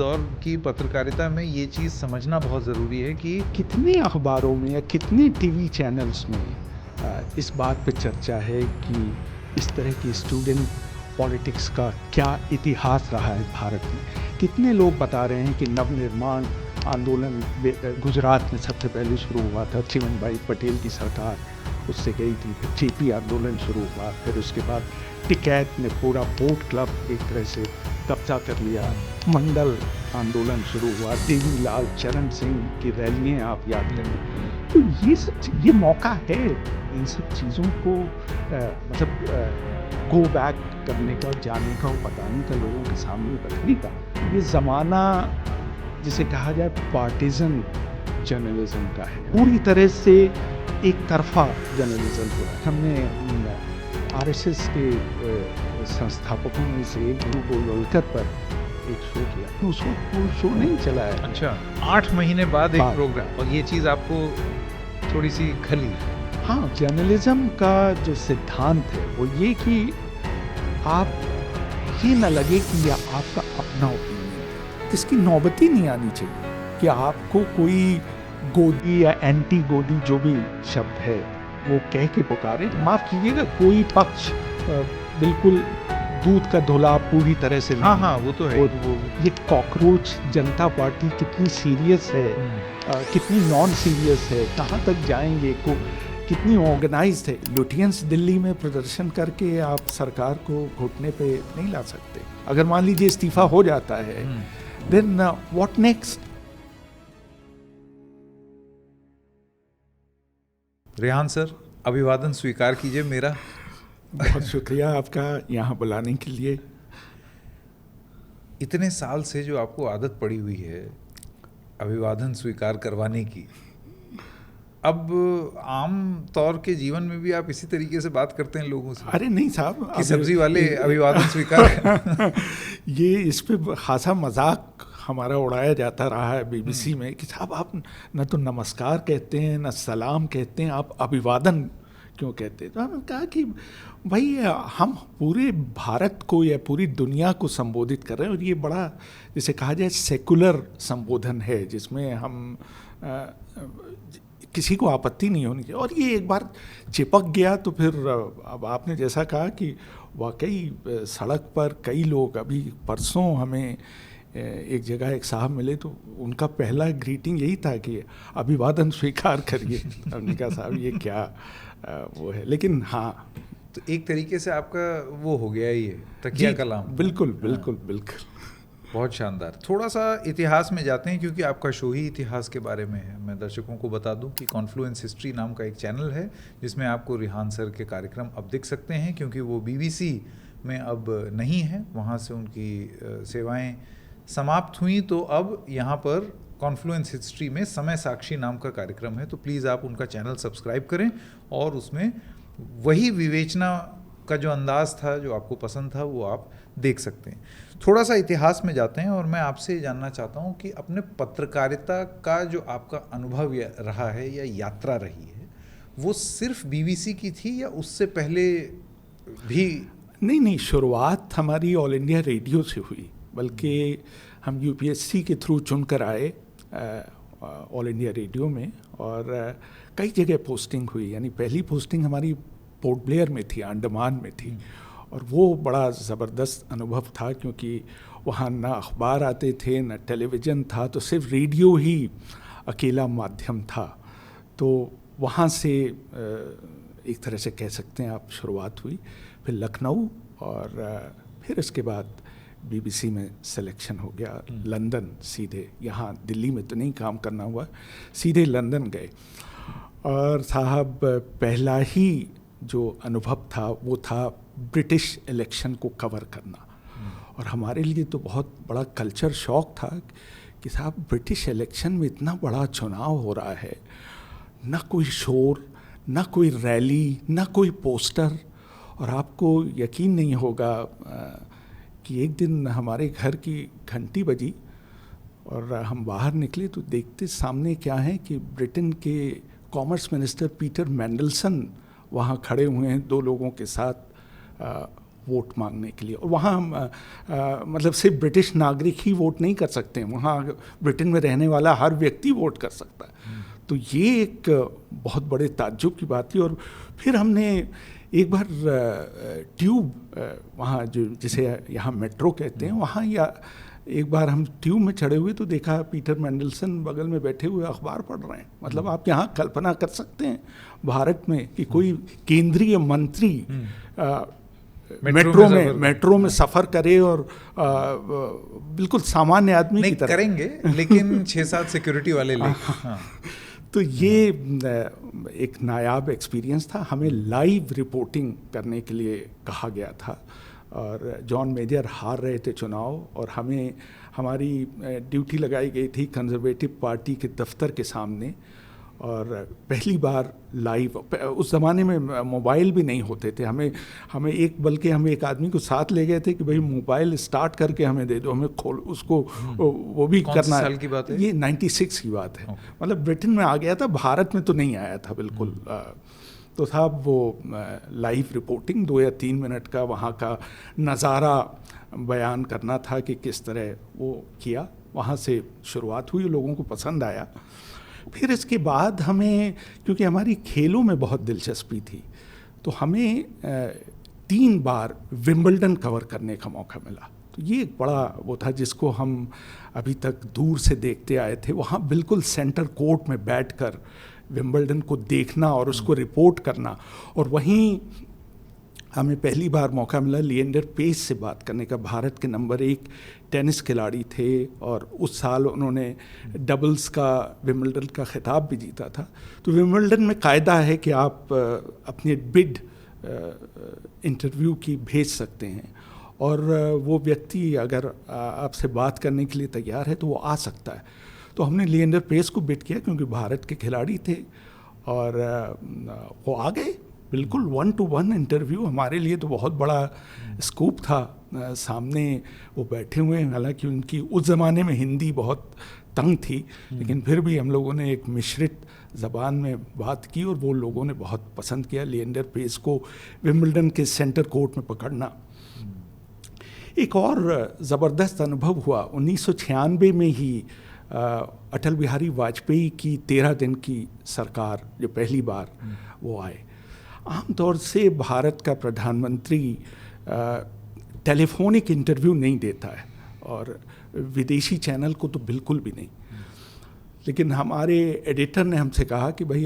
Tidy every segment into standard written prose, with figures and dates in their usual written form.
दौर की पत्रकारिता में ये चीज़ समझना बहुत ज़रूरी है कि कितने अखबारों में या कितने टीवी चैनल्स में इस बात पे चर्चा है कि इस तरह की स्टूडेंट पॉलिटिक्स का क्या इतिहास रहा है भारत में। कितने लोग बता रहे हैं कि नवनिर्माण आंदोलन गुजरात में सबसे पहले शुरू हुआ था, चिमनभाई पटेल की सरकार उससे गई थी, फिर जेपी आंदोलन शुरू हुआ, फिर उसके बाद टिकैत ने पूरा बोट क्लब एक तरह से कब्जा कर लिया, मंडल आंदोलन शुरू हुआ, देवीलाल चरण सिंह की रैलियाँ आप याद करें। तो ये मौका है इन सब चीज़ों को गो बैक करने का, जाने का और बताने का, लोगों के सामने रखने का। ये ज़माना जिसे कहा जाए पार्टिजन जर्नलिज्म का है, पूरी तरह से एक तरफा जर्नलिज्म हो रहा है। हमने आरएसएस के संस्थापकों में से गुरु गोलवलकर पर एक शो किया, उसको वो शो नहीं चला है। अच्छा, 8 महीने बाद एक प्रोग्राम, और ये चीज़ आपको थोड़ी सी खली। हाँ, जर्नलिज्म का जो सिद्धांत है वो ये कि आप ये न लगे कि यह आपका अपना ओपिनियन है, इसकी नौबत ही नहीं आनी चाहिए कि आपको कोई गोदी या एंटी गोदी जो भी शब्द है वो कह के पुकारे। माफ़ कीजिएगा, कोई पक्ष बिल्कुल दूध का धुला पूरी तरह से नहीं। हाँ, वो तो है। वो ये कॉकरोच जनता पार्टी कितनी सीरियस है, कितनी नॉन सीरियस है, कहाँ तक जाएंगे, कितनी ऑर्गेनाइज्ड है। लुटियंस दिल्ली में प्रदर्शन करके आप सरकार को घुटने पे नहीं ला सकते। अगर मान लीजिए इस्तीफा हो जाता है, then what next. Rehan sir, अभिवादन स्वीकार कीजिए मेरा। बहुत शुक्रिया आपका यहाँ बुलाने के लिए। इतने साल से जो आपको आदत पड़ी हुई है अभिवादन स्वीकार करवाने की, अब आम तौर के जीवन में भी आप इसी तरीके से बात करते हैं लोगों से? अरे नहीं साहब, कि सब्जी वाले अभिवादन स्वीकार ये इस पे खासा मजाक हमारा उड़ाया जाता रहा है बीबीसी में कि साहब आप न तो नमस्कार कहते हैं, न सलाम कहते हैं, आप अभिवादन क्यों कहते हैं? तो हमने कहा कि भाई हम पूरे भारत को या पूरी दुनिया को संबोधित कर रहे हैं, और ये बड़ा जिसे कहा जाए सेकुलर संबोधन है, जिसमें हम किसी को आपत्ति नहीं होनी चाहिए। और ये एक बार चिपक गया तो फिर अब आपने जैसा कहा कि वाकई सड़क पर कई लोग, अभी परसों हमें एक जगह एक साहब मिले तो उनका पहला ग्रीटिंग यही था कि अभिवादन स्वीकार करिए। हमने कहा साहब ये क्या वो है, लेकिन हाँ, तो एक तरीके से आपका वो हो गया ये तकिया कलाम। बिल्कुल बिल्कुल बिल्कुल, बहुत शानदार। थोड़ा सा इतिहास में जाते हैं क्योंकि आपका शो ही इतिहास के बारे में है। मैं दर्शकों को बता दूं कि कॉन्फ्लुएंस हिस्ट्री नाम का एक चैनल है जिसमें आपको रेहान सर के कार्यक्रम अब दिख सकते हैं, क्योंकि वो बीबीसी में अब नहीं है, वहाँ से उनकी सेवाएं समाप्त हुई। तो अब यहाँ पर कॉन्फ्लुएंस हिस्ट्री में समय साक्षी नाम का कार्यक्रम है, तो प्लीज़ आप उनका चैनल सब्सक्राइब करें और उसमें वही विवेचना का जो अंदाज़ था जो आपको पसंद था वो आप देख सकते हैं। थोड़ा सा इतिहास में जाते हैं और मैं आपसे जानना चाहता हूँ कि अपने पत्रकारिता का जो आपका अनुभव रहा है या यात्रा रही है, वो सिर्फ बीबीसी की थी या उससे पहले भी? नहीं, शुरुआत हमारी ऑल इंडिया रेडियो से हुई, बल्कि हम यूपीएससी के थ्रू चुनकर आए ऑल इंडिया रेडियो में, और कई जगह पोस्टिंग हुई। यानी पहली पोस्टिंग हमारी पोर्ट ब्लेयर में थी, अंडमान में थी, और वो बड़ा ज़बरदस्त अनुभव था क्योंकि वहाँ ना अखबार आते थे, ना टेलीविज़न था, तो सिर्फ रेडियो ही अकेला माध्यम था। तो वहाँ से एक तरह से कह सकते हैं आप शुरुआत हुई। फिर लखनऊ, और फिर इसके बाद बीबीसी में सिलेक्शन हो गया, लंदन सीधे, यहाँ दिल्ली में तो नहीं काम करना हुआ, सीधे लंदन गए। और साहब पहला ही जो अनुभव था वो था ब्रिटिश इलेक्शन को कवर करना, और हमारे लिए तो बहुत बड़ा कल्चर शॉक था कि साहब ब्रिटिश इलेक्शन में इतना बड़ा चुनाव हो रहा है, ना कोई शोर, ना कोई रैली, ना कोई पोस्टर, और आपको यकीन नहीं होगा कि एक दिन हमारे घर की घंटी बजी और हम बाहर निकले तो देखते सामने क्या है कि ब्रिटेन के कॉमर्स मिनिस्टर पीटर मैंडलसन वहाँ खड़े हुए हैं 2 लोगों के साथ, वोट मांगने के लिए। और वहाँ मतलब सिर्फ ब्रिटिश नागरिक ही वोट नहीं कर सकते हैं, वहाँ ब्रिटेन में रहने वाला हर व्यक्ति वोट कर सकता है। तो ये एक बहुत बड़े ताज्जुब की बात थी। और फिर हमने एक बार ट्यूब वहाँ जो जिसे यहाँ मेट्रो कहते हैं, वहाँ या एक बार हम ट्यूब में चढ़े हुए तो देखा पीटर मैंडलसन बगल में बैठे हुए अखबार पढ़ रहे हैं। मतलब आप यहाँ कल्पना कर सकते हैं भारत में कि कोई केंद्रीय मंत्री मेट्रो में सफ़र करे और बिल्कुल सामान्य आदमी की तरह करेंगे, लेकिन 6-7 सिक्योरिटी वाले ले। हाँ। तो ये एक नायाब एक्सपीरियंस था। हमें लाइव रिपोर्टिंग करने के लिए कहा गया था और जॉन मेजर हार रहे थे चुनाव और हमें हमारी ड्यूटी लगाई गई थी कंजर्वेटिव पार्टी के दफ्तर के सामने। और पहली बार लाइव, उस ज़माने में मोबाइल भी नहीं होते थे, हमें एक आदमी को साथ ले गए थे कि भाई मोबाइल स्टार्ट करके हमें दे दो, हमें खोल उसको वो भी करना है। साल की बात है? ये 96 की बात है। मतलब ब्रिटेन में आ गया था, भारत में तो नहीं आया था बिल्कुल। तो था वो लाइव रिपोर्टिंग 2 या 3 मिनट का वहाँ का नज़ारा बयान करना था कि किस तरह वो किया। वहाँ से शुरुआत हुई, लोगों को पसंद आया। फिर इसके बाद हमें, क्योंकि हमारी खेलों में बहुत दिलचस्पी थी, तो हमें 3 बार विंबलडन कवर करने का मौका मिला। तो ये एक बड़ा वो था जिसको हम अभी तक दूर से देखते आए थे। वहाँ बिल्कुल सेंटर कोर्ट में बैठकर विंबलडन को देखना और उसको रिपोर्ट करना। और वहीं हमें पहली बार मौका मिला लिएंडर पेस से बात करने का। भारत के नंबर 1 टेनिस खिलाड़ी थे और उस साल उन्होंने डबल्स का विंबलडन का खिताब भी जीता था। तो विंबलडन में कायदा है कि आप अपने बिड इंटरव्यू की भेज सकते हैं और वो व्यक्ति अगर आपसे बात करने के लिए तैयार है तो वो आ सकता है। तो हमने लिएंडर पेस को बिड किया क्योंकि भारत के खिलाड़ी थे और वो आ गए। बिल्कुल 1-to-1 इंटरव्यू, हमारे लिए तो बहुत बड़ा स्कूप था। सामने वो बैठे हुए हैं, हालांकि उनकी उस ज़माने में हिंदी बहुत तंग थी, लेकिन फिर भी हम लोगों ने एक मिश्रित ज़बान में बात की और वो लोगों ने बहुत पसंद किया लिएंडर पेस को विंबलडन के सेंटर कोर्ट में पकड़ना। एक और ज़बरदस्त अनुभव हुआ 1996 में ही। अटल बिहारी वाजपेयी की 13 दिन की सरकार जो पहली बार वो आए। आमतौर से भारत का प्रधानमंत्री टेलीफोनिक इंटरव्यू नहीं देता है और विदेशी चैनल को तो बिल्कुल भी नहीं। लेकिन हमारे एडिटर ने हमसे कहा कि भाई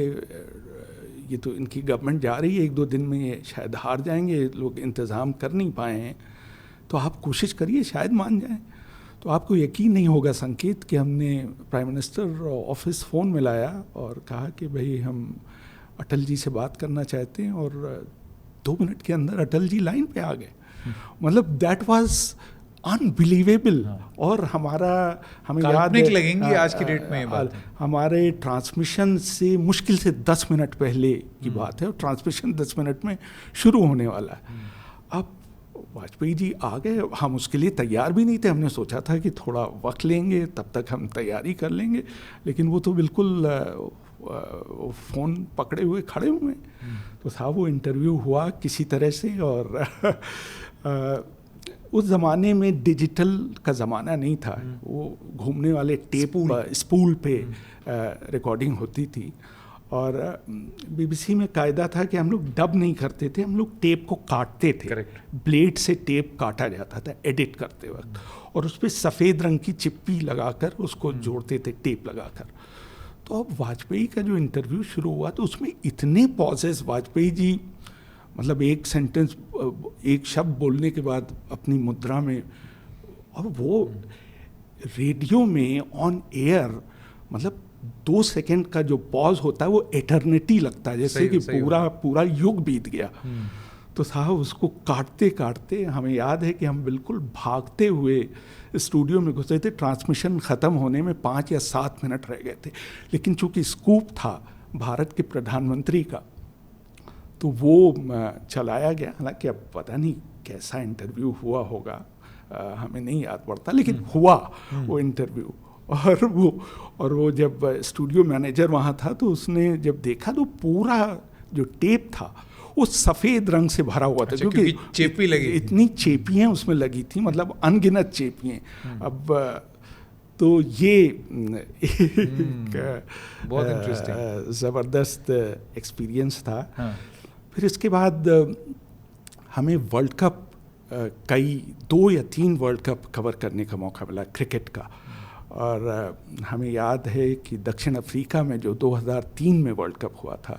ये तो इनकी गवर्नमेंट जा रही है, 1-2 दिन में ये शायद हार जाएंगे, लोग इंतज़ाम कर नहीं पाए हैं, तो आप कोशिश करिए शायद मान जाएं। तो आपको यकीन नहीं होगा संकेत कि हमने प्राइम मिनिस्टर ऑफिस फ़ोन मिलाया और कहा कि भाई हम अटल जी से बात करना चाहते हैं और 2 मिनट के अंदर अटल जी लाइन पे आ गए। मतलब दैट वाज अनबिलीवेबल। और हमें याद है लगेंगी आज की डेट में ये बात है। हमारे ट्रांसमिशन से मुश्किल से 10 मिनट पहले की बात है और ट्रांसमिशन 10 मिनट में शुरू होने वाला है। अब वाजपेयी जी आ गए, हम उसके लिए तैयार भी नहीं थे। हमने सोचा था कि थोड़ा वक्त लेंगे, तब तक हम तैयारी कर लेंगे, लेकिन वो तो बिल्कुल फ़ोन पकड़े हुए खड़े हुए। तो था वो इंटरव्यू हुआ किसी तरह से। और उस ज़माने में डिजिटल का ज़माना नहीं था, वो घूमने वाले टेप स्पूल पे रिकॉर्डिंग होती थी। और बीबीसी में कायदा था कि हम लोग डब नहीं करते थे, हम लोग टेप को काटते थे। Correct. ब्लेड से टेप काटा जाता था एडिट करते वक्त, और उस पर सफ़ेद रंग की चिप्पी लगाकर उसको जोड़ते थे टेप लगाकर। तो अब वाजपेयी का जो इंटरव्यू शुरू हुआ तो उसमें इतने पॉजेस, वाजपेयी जी मतलब एक सेंटेंस, एक शब्द बोलने के बाद अपनी मुद्रा में, और वो रेडियो में ऑन एयर मतलब 2 सेकंड का जो पॉज होता है वो एटर्निटी लगता है, जैसे कि पूरा युग बीत गया। तो साहब उसको काटते काटते हमें याद है कि हम बिल्कुल भागते हुए स्टूडियो में घुसे थे। ट्रांसमिशन ख़त्म होने में 5 या 7 मिनट रह गए थे, लेकिन चूंकि स्कूप था भारत के प्रधानमंत्री का तो वो चलाया गया। हालांकि अब पता नहीं कैसा इंटरव्यू हुआ होगा, हमें नहीं याद पड़ता, लेकिन हुआ वो इंटरव्यू। और वो जब स्टूडियो मैनेजर वहाँ था तो उसने जब देखा तो पूरा जो टेप था वो सफ़ेद रंग से भरा हुआ था। अच्छा, क्योंकि चेपी लगी, इतनी चेपियाँ उसमें लगी थी, मतलब अनगिनत चेपियाँ। अब तो ये बहुत इंटरेस्टिंग, ज़बरदस्त एक्सपीरियंस था। हाँ। फिर इसके बाद हमें वर्ल्ड कप कई 2 या 3 वर्ल्ड कप कवर करने का मौका मिला क्रिकेट का। और हमें याद है कि दक्षिण अफ्रीका में जो 2003 में वर्ल्ड कप हुआ था,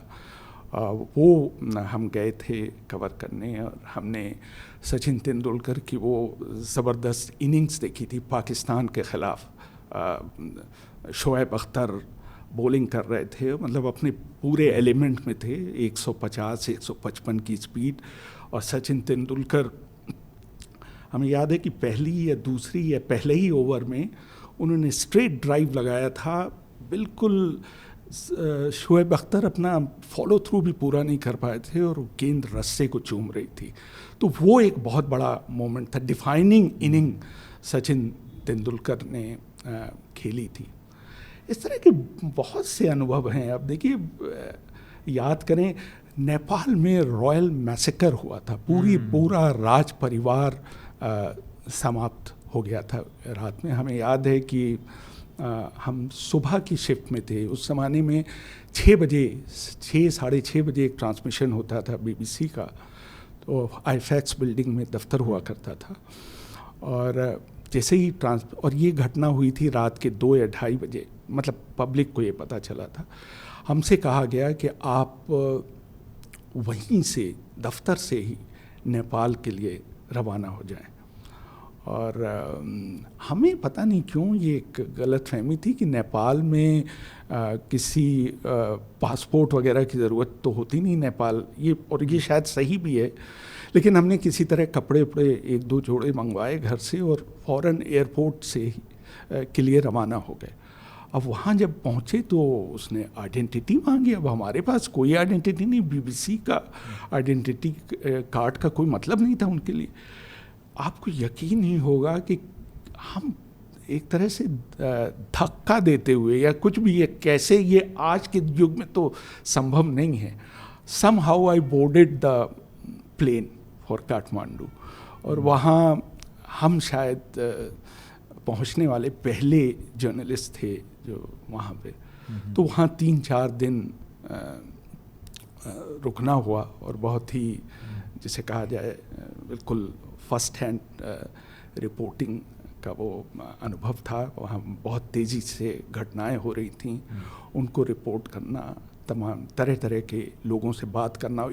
वो हम गए थे कवर करने, और हमने सचिन तेंदुलकर की वो ज़बरदस्त इनिंग्स देखी थी पाकिस्तान के ख़िलाफ़। शोएब अख्तर बॉलिंग कर रहे थे, मतलब अपने पूरे एलिमेंट में थे, 150 से 155 की स्पीड। और सचिन तेंदुलकर, हमें याद है कि पहली या दूसरी या पहले ही ओवर में उन्होंने स्ट्रेट ड्राइव लगाया था, बिल्कुल शोएब अख्तर अपना फॉलो थ्रू भी पूरा नहीं कर पाए थे और गेंद रस्से को चूम रही थी। तो वो एक बहुत बड़ा मोमेंट था, डिफाइनिंग इनिंग सचिन तेंदुलकर ने खेली थी। इस तरह के बहुत से अनुभव हैं। अब देखिए, याद करें, नेपाल में रॉयल मैसेकर हुआ था, पूरा राज परिवार समाप्त हो गया था रात में। हमें याद है कि हम सुबह की शिफ्ट में थे। उस ज़माने में 6 बजे, 6 साढ़े 6 बजे एक ट्रांसमिशन होता था BBC का, तो IFAX बिल्डिंग में दफ्तर हुआ करता था। और जैसे ही और ये घटना हुई थी रात के 2 या 2:30 बजे, मतलब पब्लिक को ये पता चला था। हमसे कहा गया कि आप वहीं से, दफ्तर से ही नेपाल के लिए रवाना हो जाएं। और हमें पता नहीं क्यों ये एक गलतफहमी थी कि नेपाल में किसी पासपोर्ट वगैरह की ज़रूरत तो होती नहीं नेपाल, और ये शायद सही भी है। लेकिन हमने किसी तरह कपड़े उपड़े 1-2 जोड़े मंगवाए घर से और फ़ौरन एयरपोर्ट से के लिए रवाना हो गए। अब वहाँ जब पहुँचे तो उसने आइडेंटिटी मांगी। अब हमारे पास कोई आइडेंटिटी नहीं, BBC का आइडेंटिटी कार्ड का कोई मतलब नहीं था उनके लिए। आपको यकीन नहीं होगा कि हम एक तरह से धक्का देते हुए या कुछ भी, ये कैसे, ये आज के युग में तो संभव नहीं है। somehow I boarded the plane for Kathmandu, और वहाँ हम शायद पहुँचने वाले पहले जर्नलिस्ट थे जो वहाँ पे। तो वहाँ 3-4 दिन रुकना हुआ, और बहुत ही, जिसे कहा जाए, बिल्कुल फर्स्ट हैंड रिपोर्टिंग का वो अनुभव था। वहाँ बहुत तेज़ी से घटनाएं हो रही थीं, उनको रिपोर्ट करना, तमाम तरह तरह के लोगों से बात करना।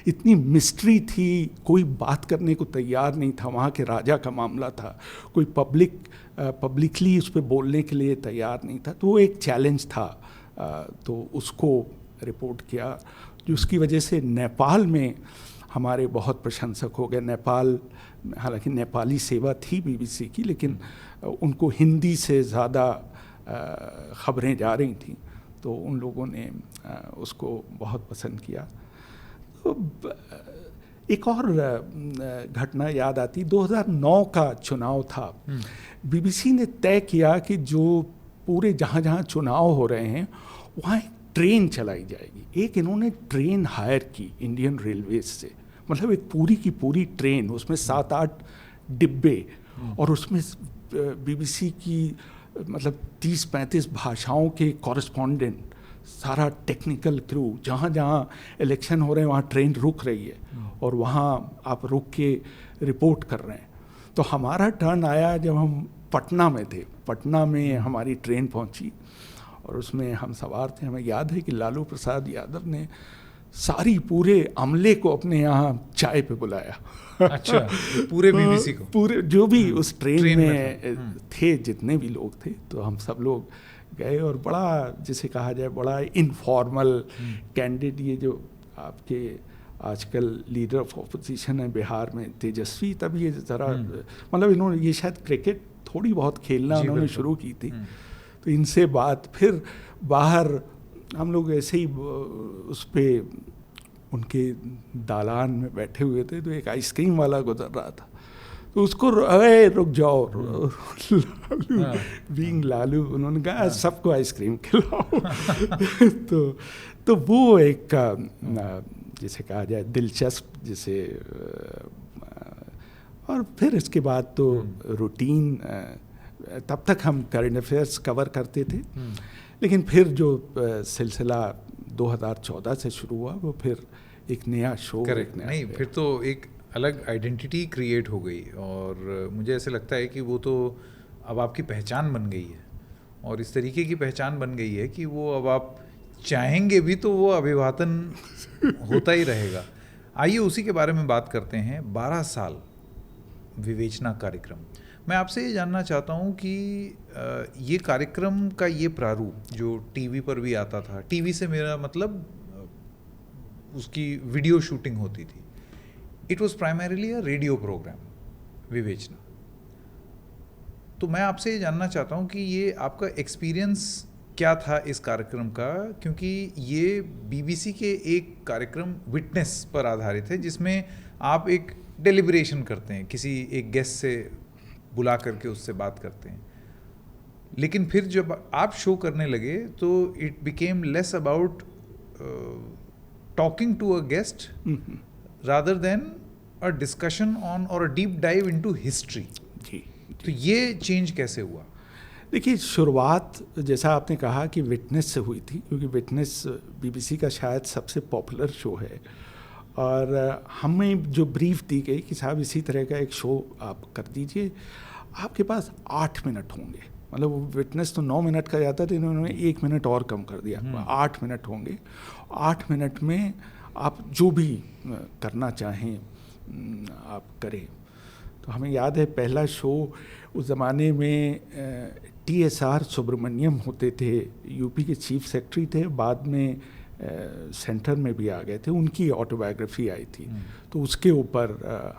इतनी मिस्ट्री थी, कोई बात करने को तैयार नहीं था। वहाँ के राजा का मामला था, कोई पब्लिकली उस पर बोलने के लिए तैयार नहीं था। तो वो एक चैलेंज था, तो उसको रिपोर्ट किया, जिसकी वजह से नेपाल में हमारे बहुत प्रशंसक हो गए। नेपाल, हालांकि नेपाली सेवा थी BBC की, लेकिन उनको हिंदी से ज़्यादा ख़बरें जा रही थीं, तो उन लोगों ने उसको बहुत पसंद किया। तो एक और घटना याद आती, 2009 का चुनाव था। BBC ने तय किया कि जो पूरे जहाँ चुनाव हो रहे हैं वहाँ एक ट्रेन चलाई जाएगी। एक इन्होंने ट्रेन हायर की इंडियन रेलवेज से, मतलब एक पूरी की पूरी ट्रेन, उसमें 7-8 डिब्बे, और उसमें BBC की मतलब 30-35 भाषाओं के कॉरेस्पॉन्डेंट, सारा टेक्निकल क्रू, जहाँ जहाँ इलेक्शन हो रहे हैं वहाँ ट्रेन रुक रही है, और वहाँ आप रुक के रिपोर्ट कर रहे हैं। तो हमारा टर्न आया जब हम पटना में थे। पटना में हमारी ट्रेन पहुँची, और उसमें हम सवार थे। हमें याद है कि लालू प्रसाद यादव ने पूरे अमले को अपने यहाँ चाय पे बुलाया। अच्छा, पूरे BBC को, पूरे जो भी उस ट्रेन में थे, जितने भी लोग थे, तो हम सब लोग गए। और बड़ा, जिसे कहा जाए, बड़ा इनफॉर्मल कैंडिडेट, ये जो आपके आजकल लीडर ऑफ ऑपोजिशन है बिहार में, तेजस्वी, तब ये ज़रा, मतलब इन्होंने ये शायद क्रिकेट थोड़ी बहुत खेलना उन्होंने शुरू की थी। तो इनसे बात, फिर बाहर हम लोग ऐसे ही उस पर उनके दालान में बैठे हुए थे, तो एक आइसक्रीम वाला गुजर रहा था, तो उसको अरे रुक जाओ, लालू, बीइंग लालू, उन्होंने कहा सबको आइसक्रीम खिलाओ। तो वो एक जिसे कहा जाए दिलचस्प, जिसे और फिर इसके बाद तो रूटीन, तब तक हम करंट अफेयर्स कवर करते थे, लेकिन फिर जो सिलसिला 2014 से शुरू हुआ वो फिर एक नया शो। करेक्ट, नहीं फिर तो एक अलग आइडेंटिटी क्रिएट हो गई, और मुझे ऐसे लगता है कि वो तो अब आपकी पहचान बन गई है, और इस तरीके की पहचान बन गई है कि वो अब आप चाहेंगे भी तो वो अभिवादन होता ही रहेगा। आइए उसी के बारे में बात करते हैं। 12 साल विवेचना कार्यक्रम। मैं आपसे ये जानना चाहता हूँ कि ये कार्यक्रम का ये प्रारूप जो टीवी पर भी आता था, टीवी से मेरा मतलब उसकी वीडियो शूटिंग होती थी, it was primarily a radio programme Vivechana. तो मैं आपसे ये जानना चाहता हूँ कि ये आपका एक्सपीरियंस क्या था इस कार्यक्रम का, क्योंकि ये बीबीसी के एक कार्यक्रम विटनेस पर आधारित है, जिसमें आप एक डेलिब्रेशन करते हैं, किसी एक गेस्ट से बुला करके उससे बात करते हैं। लेकिन फिर जब आप शो करने लगे तो it became less about talking to a guest rather than a discussion on or a deep dive into history. जी। तो ये चेंज कैसे हुआ? देखिए, शुरुआत जैसा आपने कहा कि विटनेस से हुई थी, क्योंकि विटनेस बीबीसी का शायद सबसे पॉपुलर शो है, और हमें जो ब्रीफ दी गई कि साहब इसी तरह का एक शो आप कर दीजिए, आपके पास 8 मिनट होंगे। मतलब वो विटनेस तो 9 मिनट का जाता था, इन्होंने 1 मिनट और कम कर दिया, 8 मिनट होंगे। 8 मिनट में आप जो भी करना चाहें आप करें। तो हमें याद है पहला शो उस ज़माने में TSR सुब्रमण्यम होते थे, यूपी के चीफ सेक्रेटरी थे, बाद में सेंटर में भी आ गए थे, उनकी ऑटोबायोग्राफी आई थी, तो उसके ऊपर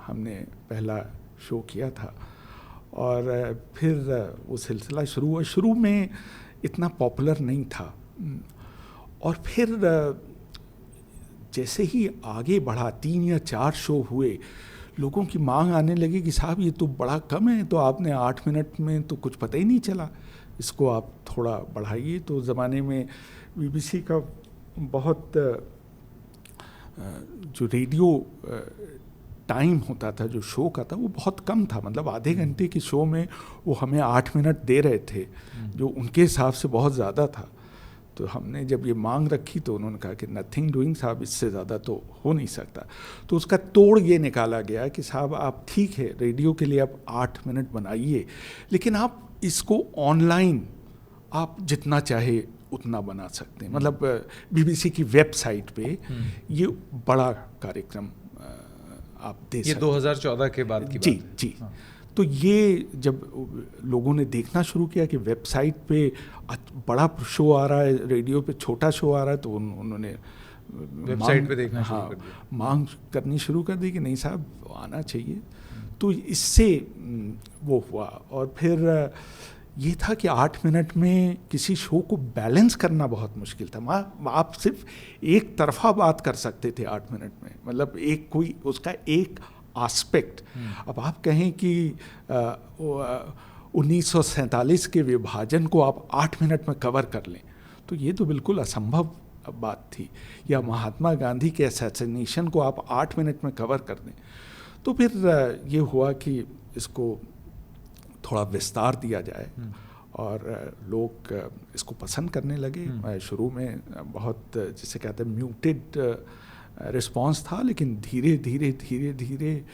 हमने पहला शो किया था, और फिर वो सिलसिला शुरू हुआ। शुरू में इतना पॉपुलर नहीं था, और फिर जैसे ही आगे बढ़ा 3 या 4 शो हुए, लोगों की मांग आने लगी कि साहब ये तो बड़ा कम है, तो आपने 8 मिनट में तो कुछ पता ही नहीं चला, इसको आप थोड़ा बढ़ाइए। तो ज़माने में बीबीसी का बहुत जो रेडियो टाइम होता था, जो शो का था, वो बहुत कम था। मतलब आधे घंटे के शो में वो हमें 8 मिनट दे रहे थे, जो उनके हिसाब से बहुत ज़्यादा था। तो हमने जब ये मांग रखी तो उन्होंने कहा कि नथिंग डूइंग साहब, इससे ज़्यादा तो हो नहीं सकता। तो उसका तोड़ ये निकाला गया कि साहब आप ठीक है रेडियो के लिए आप 8 मिनट बनाइए, लेकिन आप इसको ऑनलाइन आप जितना चाहे उतना बना सकते हैं। मतलब बीबीसी की वेबसाइट पे ये बड़ा कार्यक्रम आप दे सकते हैं। ये 2014 के बाद की जी बात है। जी। हाँ। तो ये जब लोगों ने देखना शुरू किया कि वेबसाइट पे बड़ा शो आ रहा है, रेडियो पे छोटा शो आ रहा है, तो उन्होंने वेबसाइट पे देखना शुरू कर दिया। मांग करनी शुरू कर दी कि नहीं साहब आना चाहिए। तो इससे वो हुआ, और फिर ये था कि 8 मिनट में किसी शो को बैलेंस करना बहुत मुश्किल था। आप सिर्फ एक तरफा बात कर सकते थे 8 मिनट में, मतलब एक कोई उसका एक एस्पेक्ट। अब आप कहें कि 1947 के विभाजन को आप 8 मिनट में कवर कर लें, तो ये तो बिल्कुल असंभव बात थी। या महात्मा गांधी के असैसिनेशन को आप 8 मिनट में कवर कर दें। तो फिर ये हुआ कि इसको थोड़ा विस्तार दिया जाए, और लोग इसको पसंद करने लगे। शुरू में बहुत जिसे कहते हैं म्यूटेड रिस्पांस था, लेकिन धीरे धीरे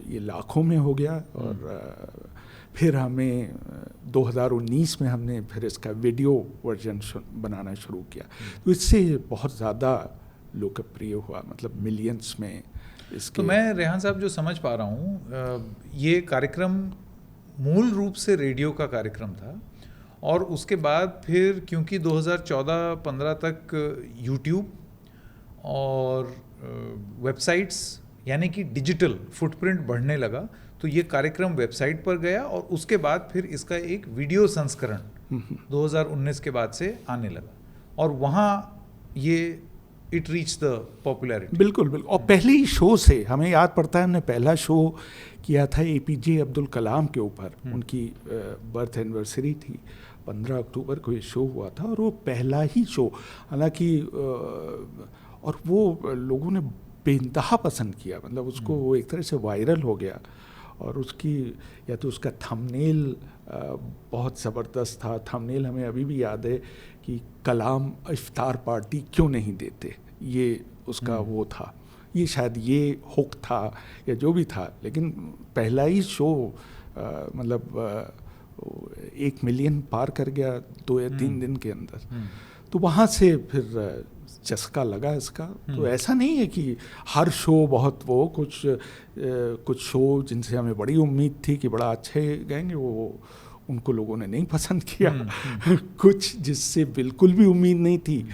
ये लाखों में हो गया। और फिर हमें 2019 में हमने फिर इसका वीडियो वर्जन बनाना शुरू किया, तो इससे बहुत ज़्यादा लोकप्रिय हुआ, मतलब मिलियंस में इसके। तो मैं रेहान साहब जो समझ पा रहा हूँ, ये कार्यक्रम मूल रूप से रेडियो का कार्यक्रम था, और उसके बाद फिर क्योंकि 2014-15 तक यूट्यूब और वेबसाइट्स यानी कि डिजिटल फुटप्रिंट बढ़ने लगा, तो ये कार्यक्रम वेबसाइट पर गया, और उसके बाद फिर इसका एक वीडियो संस्करण 2019 के बाद से आने लगा, और वहाँ ये इट रीच द पॉपुलैरिटी। बिल्कुल बिल्कुल। और पहले ही शो से हमें याद पड़ता है, हमने पहला शो किया था APJ अब्दुल कलाम के ऊपर, उनकी बर्थ एनिवर्सरी थी, 15 अक्टूबर को ये शो हुआ था, और वो पहला ही शो, हालांकि और वो लोगों ने बेइंतहा पसंद किया, मतलब उसको वो एक तरह से वायरल हो गया। और उसकी या तो उसका थंबनेल बहुत ज़बरदस्त था। थंबनेल हमें अभी भी याद है कि कलाम इफ्तार पार्टी क्यों नहीं देते, ये उसका वो था। ये शायद ये हुक था या जो भी था, लेकिन पहला ही शो मतलब 1 मिलियन पार कर गया 2 या 3 दिन के अंदर। तो वहाँ से फिर चस्का लगा इसका। तो ऐसा नहीं है कि हर शो बहुत वो, कुछ शो जिनसे हमें बड़ी उम्मीद थी कि बड़ा अच्छे गाएंगे, वो उनको लोगों ने नहीं पसंद किया। कुछ जिससे बिल्कुल भी उम्मीद नहीं थी,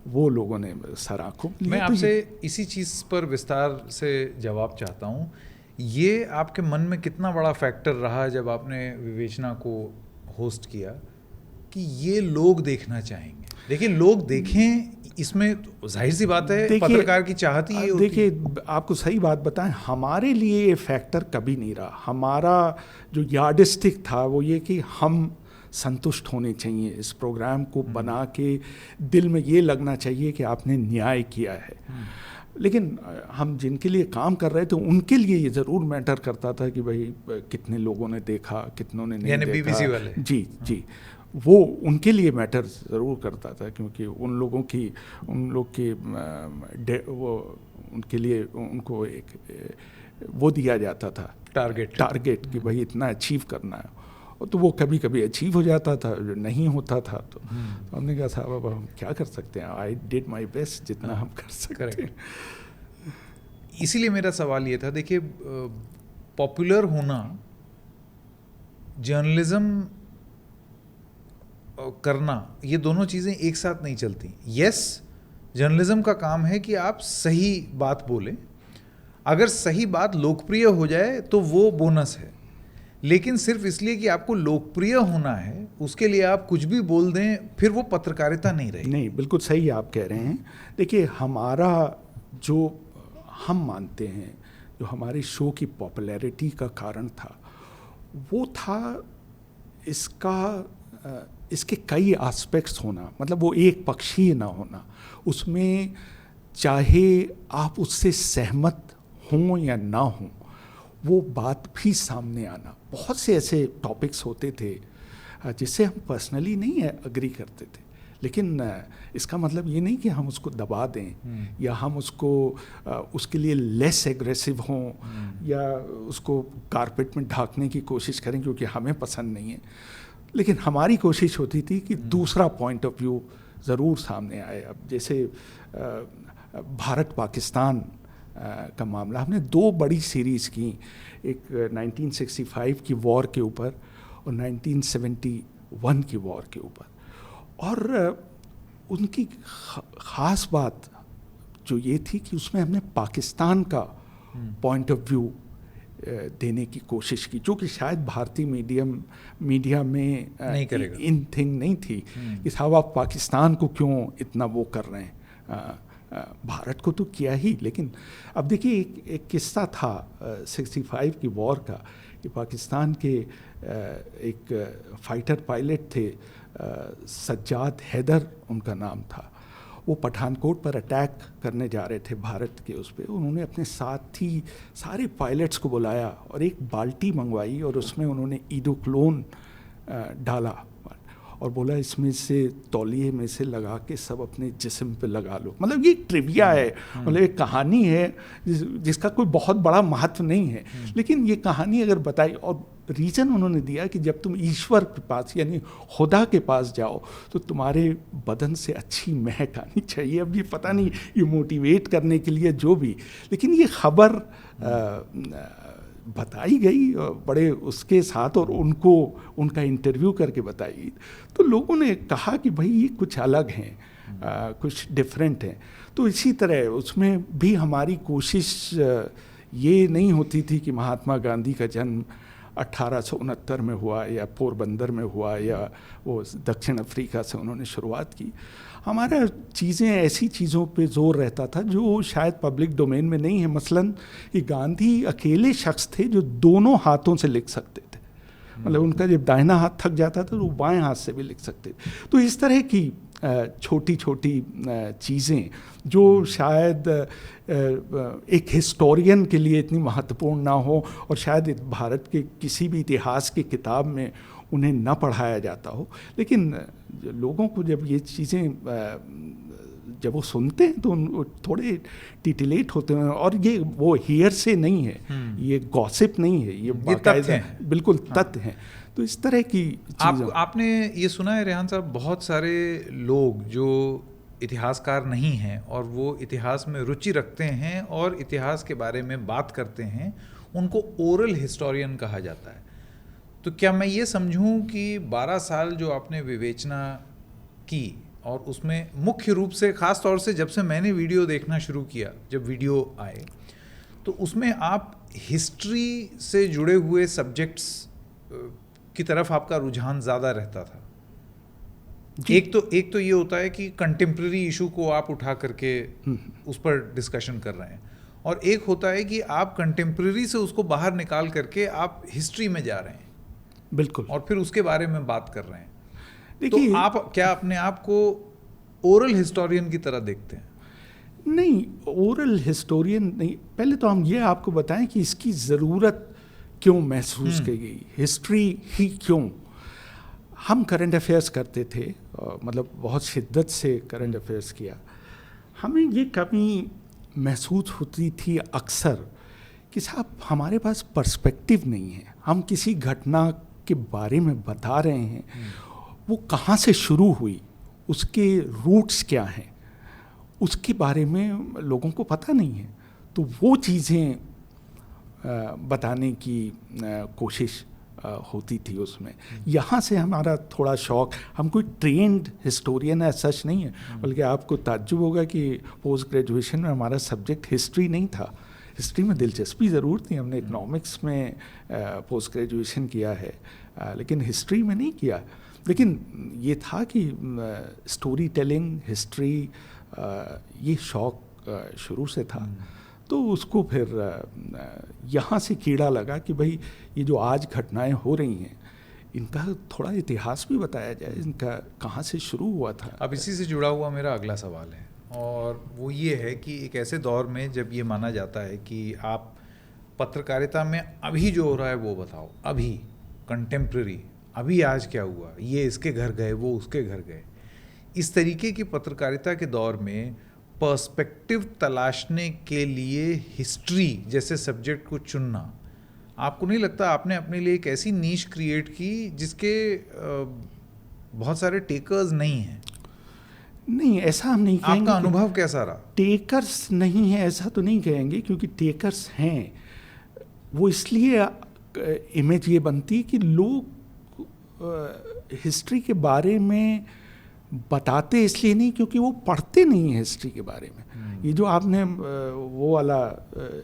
वो लोगों ने सराखों लिया। मैं आपसे इसी चीज़ पर विस्तार से जवाब चाहता हूँ। ये आपके मन में कितना बड़ा फैक्टर रहा जब आपने विवेचना को होस्ट किया कि ये लोग देखना चाहेंगे? देखिए, लोग देखें, इसमें जाहिर सी बात है पत्रकार की चाहत ही ये होती है। देखिए, आपको सही बात बताएं, हमारे लिए ये फैक्टर कभी नहीं रहा। हमारा जो यार्डस्टिक था वो ये कि हम संतुष्ट होने चाहिए, इस प्रोग्राम को बना के दिल में ये लगना चाहिए कि आपने न्याय किया है। लेकिन हम जिनके लिए काम कर रहे थे उनके लिए ये ज़रूर मैटर करता था कि भाई कितने लोगों ने देखा, कितनों ने नहीं देखा। BBC वाले। जी, वो उनके लिए मैटर ज़रूर करता था, क्योंकि उन लोग के वो उनके लिए उनको एक वो दिया जाता था टारगेट कि भाई इतना अचीव करना है। तो वो कभी कभी अचीव हो जाता था, नहीं होता था। तो हमने कहा साहब अब हम क्या कर सकते हैं, आई डिड माई बेस्ट जितना हम कर सकते हैं। इसीलिए मेरा सवाल ये था, देखिए पॉपुलर होना, जर्नलिज्म करना, ये दोनों चीज़ें एक साथ नहीं चलती। यस, जर्नलिज्म का काम है कि आप सही बात बोलें, अगर सही बात लोकप्रिय हो जाए तो वो बोनस है। लेकिन सिर्फ इसलिए कि आपको लोकप्रिय होना है, उसके लिए आप कुछ भी बोल दें, फिर वो पत्रकारिता नहीं रही। नहीं, बिल्कुल सही आप कह रहे हैं। देखिए, हमारा जो हम मानते हैं, जो हमारे शो की पॉपुलैरिटी का कारण था, वो था इसके कई एस्पेक्ट्स होना, मतलब वो एक पक्षीय ना होना। उसमें चाहे आप उससे सहमत हों या ना हों, वो बात भी सामने आना। बहुत से ऐसे टॉपिक्स होते थे जिससे हम पर्सनली नहीं एग्री करते थे, लेकिन इसका मतलब ये नहीं कि हम उसको दबा दें या हम उसके लिए लेस एग्रेसिव हों या उसको कारपेट में ढांकने की कोशिश करें क्योंकि हमें पसंद नहीं है। लेकिन हमारी कोशिश होती थी कि दूसरा पॉइंट ऑफ व्यू ज़रूर सामने आए। अब जैसे भारत पाकिस्तान का मामला, हमने 2 बड़ी सीरीज़ की, एक 1965 की वॉर के ऊपर और 1971 की वॉर के ऊपर। और उनकी ख़ास बात जो ये थी कि उसमें हमने पाकिस्तान का पॉइंट ऑफ व्यू देने की कोशिश की, जो कि शायद भारतीय मीडिया में इन थिंग नहीं थी कि साहब आप पाकिस्तान को क्यों इतना वो कर रहे हैं, भारत को तो किया ही। लेकिन अब देखिए, एक किस्सा था 65 की वॉर का कि पाकिस्तान के एक फाइटर पायलट थे, सज्जाद हैदर उनका नाम था। वो पठानकोट पर अटैक करने जा रहे थे भारत के उस पर। उन्होंने अपने साथ ही सारे पायलट्स को बुलाया और एक बाल्टी मंगवाई और उसमें उन्होंने ईडोक्लोन डाला और बोला इसमें से तौलिए में से लगा के सब अपने जिस्म पे लगा लो। मतलब ये ट्रिविया है, मतलब एक कहानी है जिसका कोई बहुत बड़ा महत्व नहीं है, लेकिन ये कहानी अगर बताई और रीज़न उन्होंने दिया कि जब तुम ईश्वर के पास यानी खुदा के पास जाओ तो तुम्हारे बदन से अच्छी महक आनी चाहिए। अब ये पता नहीं, ये मोटिवेट करने के लिए जो भी, लेकिन ये खबर बताई गई बड़े उसके साथ और उनका इंटरव्यू करके बताई, तो लोगों ने कहा कि भाई ये कुछ अलग हैं, कुछ डिफरेंट हैं। तो इसी तरह उसमें भी हमारी कोशिश ये नहीं होती थी कि महात्मा गांधी का जन्म 1869 में हुआ या पोरबंदर में हुआ या वो दक्षिण अफ्रीका से उन्होंने शुरुआत की। हमारा चीज़ें ऐसी चीज़ों पे जोर रहता था जो शायद पब्लिक डोमेन में नहीं है। मसलन कि गांधी अकेले शख्स थे जो दोनों हाथों से लिख सकते थे, मतलब उनका जब दाहिना हाथ थक जाता था तो वो बाएं हाथ से भी लिख सकते थे। तो इस तरह की छोटी छोटी चीज़ें जो शायद एक हिस्टोरियन के लिए इतनी महत्वपूर्ण ना हो और शायद भारत के किसी भी इतिहास की किताब में उन्हें न पढ़ाया जाता हो, लेकिन लोगों को जब ये चीज़ें जब वो सुनते हैं तो थोड़े टिटिलेट होते हैं। और ये वो हियर से नहीं है, ये गॉसिप नहीं है, ये बाकायदा बिल्कुल तथ्य हैं। तो इस तरह की चीज़ें आपने ये सुना है रेहान साहब, बहुत सारे लोग जो इतिहासकार नहीं हैं और वो इतिहास में रुचि रखते हैं और इतिहास के बारे में बात करते हैं, उनको ओरल हिस्टोरियन कहा जाता है। तो क्या मैं ये समझूं कि 12 साल जो आपने विवेचना की और उसमें मुख्य रूप से ख़ास तौर से जब से मैंने वीडियो देखना शुरू किया, जब वीडियो आए, तो उसमें आप हिस्ट्री से जुड़े हुए सब्जेक्ट्स की तरफ आपका रुझान ज़्यादा रहता था। एक तो ये होता है कि कंटेम्प्रेरी इशू को आप उठा करके उस पर डिस्कशन कर रहे हैं, और एक होता है कि आप कंटेम्प्रेरी से उसको बाहर निकाल करके आप हिस्ट्री में जा रहे हैं, बिल्कुल, और फिर उसके बारे में बात कर रहे हैं। तो आप क्या अपने आप को ओरल हिस्टोरियन की तरह देखते हैं? नहीं, ओरल हिस्टोरियन नहीं। पहले तो हम ये आपको बताएं कि इसकी ज़रूरत क्यों महसूस की गई, हिस्ट्री ही क्यों। हम करंट अफेयर्स करते थे, मतलब बहुत शिद्दत से करंट अफेयर्स किया। हमें ये कमी महसूस होती थी अक्सर कि साहब हमारे पास पर्सपेक्टिव नहीं है। हम किसी घटना के बारे में बता रहे हैं, वो कहाँ से शुरू हुई, उसके रूट्स क्या हैं, उसके बारे में लोगों को पता नहीं है। तो वो चीज़ें बताने की कोशिश होती थी उसमें। यहाँ से हमारा थोड़ा शौक, हम कोई ट्रेंड हिस्टोरियन है सच नहीं है, बल्कि आपको ताज्जुब होगा कि पोस्ट ग्रेजुएशन में हमारा सब्जेक्ट हिस्ट्री नहीं था। हिस्ट्री में दिलचस्पी ज़रूर थी, हमने इकनॉमिक्स में पोस्ट ग्रेजुएशन किया है, लेकिन हिस्ट्री में नहीं किया। लेकिन ये था कि स्टोरी टेलिंग, हिस्ट्री, ये शौक़ शुरू से था। तो उसको फिर यहाँ से कीड़ा लगा कि भाई ये जो आज घटनाएं हो रही हैं, इनका थोड़ा इतिहास भी बताया जाए, इनका कहाँ से शुरू हुआ था। अब इसी से जुड़ा हुआ मेरा अगला सवाल है, और वो ये है कि एक ऐसे दौर में जब ये माना जाता है कि आप पत्रकारिता में अभी जो हो रहा है वो बताओ, अभी कंटेम्प्रेरी, अभी आज क्या हुआ, ये इसके घर गए, वो उसके घर गए, इस तरीके की पत्रकारिता के दौर में पर्सपेक्टिव तलाशने के लिए हिस्ट्री जैसे सब्जेक्ट को चुनना, आपको नहीं लगता आपने अपने लिए एक ऐसी नीश क्रिएट की जिसके बहुत सारे टेकर्स नहीं हैं? नहीं, ऐसा हम नहीं कहेंगे। आपका अनुभव कैसा रहा? टेकर्स नहीं है ऐसा तो नहीं कहेंगे, क्योंकि टेकर्स हैं। वो इसलिए इमेज ये बनती कि लोग हिस्ट्री के बारे में बताते इसलिए नहीं क्योंकि वो पढ़ते नहीं हैं हिस्ट्री के बारे में। ये जो आपने वो वाला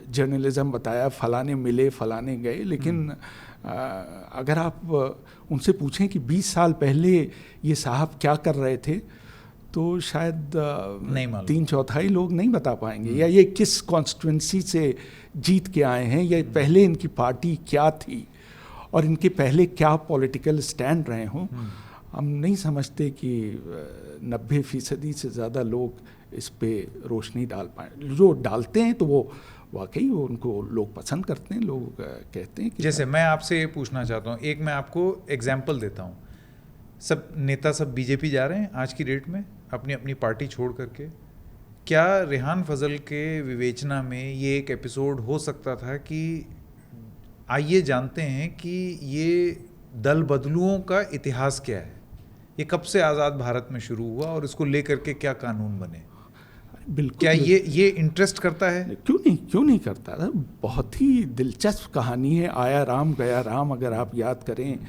जर्नलिज्म बताया, फलाने मिले फलाने गए, लेकिन अगर आप उनसे पूछें कि 20 साल पहले ये साहब क्या कर रहे थे, तो शायद 3/4 लोग नहीं बता पाएंगे, या ये किस कॉन्स्टिट्यूंसी से जीत के आए हैं, या पहले इनकी पार्टी क्या थी और इनके पहले क्या पॉलिटिकल स्टैंड रहे हों। हम नहीं समझते कि 90% से ज़्यादा लोग इस पे रोशनी डाल पाए। जो डालते हैं तो वो वाकई वो उनको लोग पसंद करते हैं, लोग कहते हैं कि जैसे मैं आपसे ये पूछना चाहता हूँ, एक मैं आपको एग्जाम्पल देता हूँ। सब नेता सब बीजेपी जा रहे हैं आज की डेट में, अपनी अपनी पार्टी छोड़ करके। क्या रेहान फजल के विवेचना में ये एक एपिसोड हो सकता था कि आइए जानते हैं कि ये दल बदलुओं का इतिहास क्या है, ये कब से आज़ाद भारत में शुरू हुआ और इसको लेकर के क्या कानून बने? बिल्कुल, क्या ये इंटरेस्ट करता है? क्यों नहीं करता था। बहुत ही दिलचस्प कहानी है, आया राम गया राम। अगर आप याद करें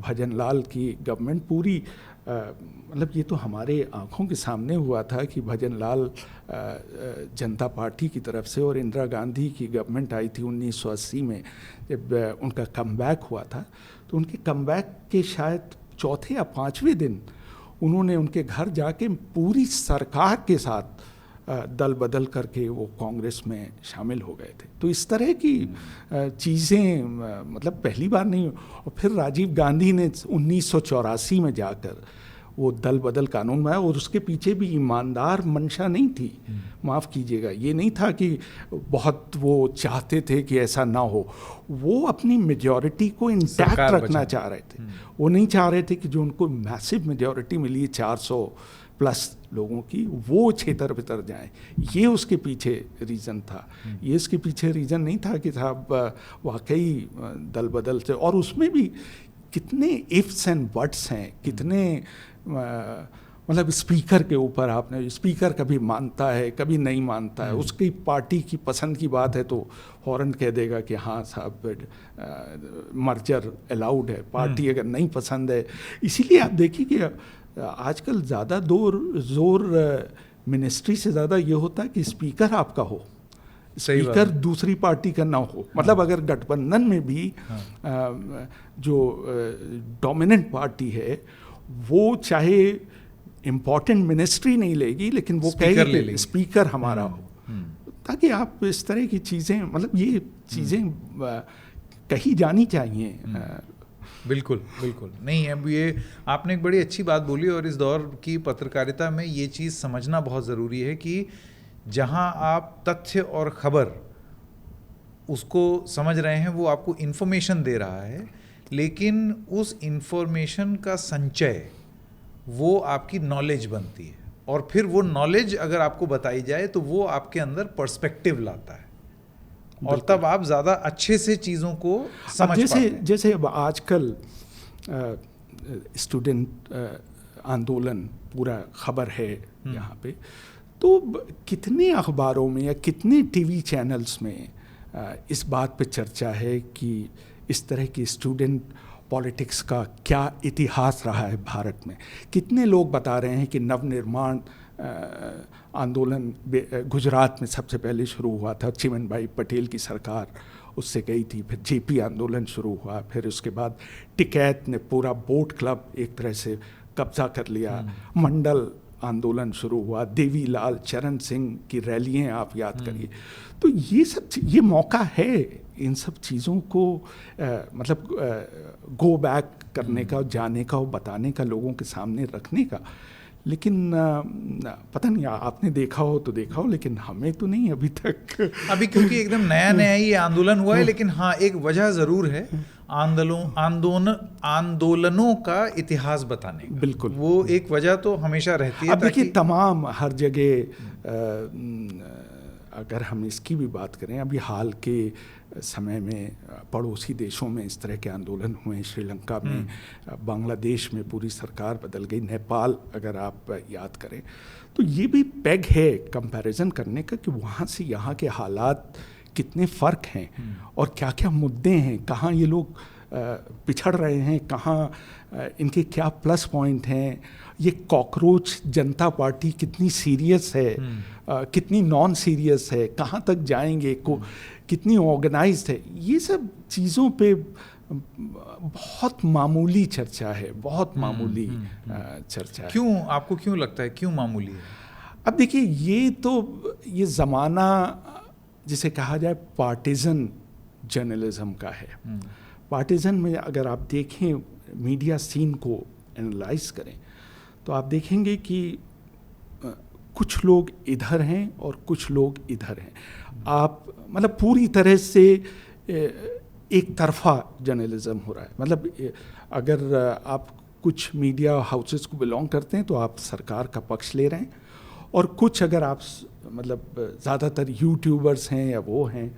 भजन लाल की गवर्नमेंट पूरी, मतलब ये तो हमारे आंखों के सामने हुआ था कि भजन लाल जनता पार्टी की तरफ से, और इंदिरा गांधी की गवर्नमेंट आई थी 1980 में, जब उनका कमबैक हुआ था। तो उनके कमबैक के शायद 4थे या 5वें दिन उन्होंने उनके घर जाके पूरी सरकार के साथ दल बदल करके वो कांग्रेस में शामिल हो गए थे। तो इस तरह की चीज़ें मतलब पहली बार नहीं। और फिर राजीव गांधी ने 1984 में जाकर वो दल बदल कानून बनाया, और उसके पीछे भी ईमानदार मंशा नहीं थी, माफ़ कीजिएगा, ये नहीं था कि बहुत वो चाहते थे कि ऐसा ना हो। वो अपनी मेजॉरिटी को इंटैक्ट रखना चाह रहे थे। वो नहीं चाह रहे थे कि जो उनको मैसिव मेजॉरिटी मिली है 400 प्लस लोगों की, वो छेतर बितर जाए। ये उसके पीछे रीज़न था। ये इसके पीछे रीज़न नहीं था कि साहब वाकई दल बदल से, और उसमें भी कितने इफ्स एंड बट्स हैं, कितने मतलब स्पीकर के ऊपर आपने, स्पीकर कभी मानता है कभी नहीं मानता है, उसकी पार्टी की पसंद की बात है तो फौरन कह देगा कि हाँ साहब मर्जर अलाउड है, पार्टी अगर नहीं पसंद है। इसीलिए आप देखिए कि आजकल ज़्यादा जोर मिनिस्ट्री से ज़्यादा ये होता है कि स्पीकर आपका हो, स्पीकर दूसरी पार्टी का ना हो। मतलब अगर गठबंधन में भी जो डोमिनेंट पार्टी है वो चाहे इम्पोर्टेंट मिनिस्ट्री नहीं लेगी, लेकिन वो कहेगी स्पीकर हमारा हो, ताकि आप इस तरह की चीज़ें, मतलब ये चीज़ें कही जानी चाहिए। बिल्कुल बिल्कुल नहीं, अब ये आपने एक बड़ी अच्छी बात बोली, और इस दौर की पत्रकारिता में ये चीज़ समझना बहुत ज़रूरी है कि जहाँ आप तथ्य और खबर उसको समझ रहे हैं, वो आपको इन्फॉर्मेशन दे रहा है, लेकिन उस इन्फॉर्मेशन का संचय वो आपकी नॉलेज बनती है, और फिर वो नॉलेज अगर आपको बताई जाए तो वो आपके अंदर पर्सपेक्टिव लाता है, और तब आप ज़्यादा अच्छे से चीज़ों को समझ पाते हैं। जैसे अब आजकल स्टूडेंट आंदोलन पूरा खबर है यहाँ पे, तो कितने अखबारों में या कितने टीवी चैनल्स में इस बात पे चर्चा है कि इस तरह की स्टूडेंट पॉलिटिक्स का क्या इतिहास रहा है भारत में। कितने लोग बता रहे हैं कि नवनिर्माण आंदोलन गुजरात में सबसे पहले शुरू हुआ था, चिमनभाई पटेल की सरकार उससे गई थी, फिर जेपी आंदोलन शुरू हुआ, फिर उसके बाद टिकैत ने पूरा बोट क्लब एक तरह से कब्जा कर लिया, मंडल आंदोलन शुरू हुआ, देवीलाल चरण सिंह की रैलियाँ आप याद करिए। तो ये सब ये मौका है इन सब चीज़ों को मतलब गो बैक करने का, जाने का और बताने का, लोगों के सामने रखने का। लेकिन पता नहीं आपने देखा हो तो देखा हो, लेकिन हमें तो नहीं अभी तक। अभी क्योंकि एकदम नया नया ये आंदोलन हुआ है, लेकिन हाँ एक वजह ज़रूर है आंदोलनों का इतिहास बताने का। बिल्कुल, वो एक वजह तो हमेशा रहती है। अब देखिए तमाम हर जगह अगर हम इसकी भी बात करें, अभी हाल के समय में पड़ोसी देशों में इस तरह के आंदोलन हुए, श्रीलंका में, बांग्लादेश में पूरी सरकार बदल गई, नेपाल अगर आप याद करें, तो ये भी पेग है कंपैरिजन करने का कि वहाँ से यहाँ के हालात कितने फ़र्क हैं और क्या क्या मुद्दे हैं, कहाँ ये लोग पिछड़ रहे हैं, कहाँ इनके क्या प्लस पॉइंट हैं। ये कॉकरोच जनता पार्टी कितनी सीरियस है, कितनी नॉन सीरियस है, कहाँ तक जाएंगे, कितनी ऑर्गेनाइज्ड है। ये सब चीज़ों पे बहुत मामूली चर्चा है, बहुत मामूली चर्चा है। क्यों, आपको क्यों लगता है क्यों मामूली है? अब देखिए ये ज़माना जिसे कहा जाए पार्टिजन जर्नलिज्म का है। पार्टिजन में अगर आप देखें, मीडिया सीन को एनालाइज करें, तो आप देखेंगे कि कुछ लोग इधर हैं और कुछ लोग इधर हैं। आप मतलब पूरी तरह से एक तरफा जर्नलिज्म हो रहा है। मतलब अगर आप कुछ मीडिया हाउसेस को बिलोंग करते हैं तो आप सरकार का पक्ष ले रहे हैं, और कुछ अगर आप मतलब ज़्यादातर यूट्यूबर्स हैं या वो हैं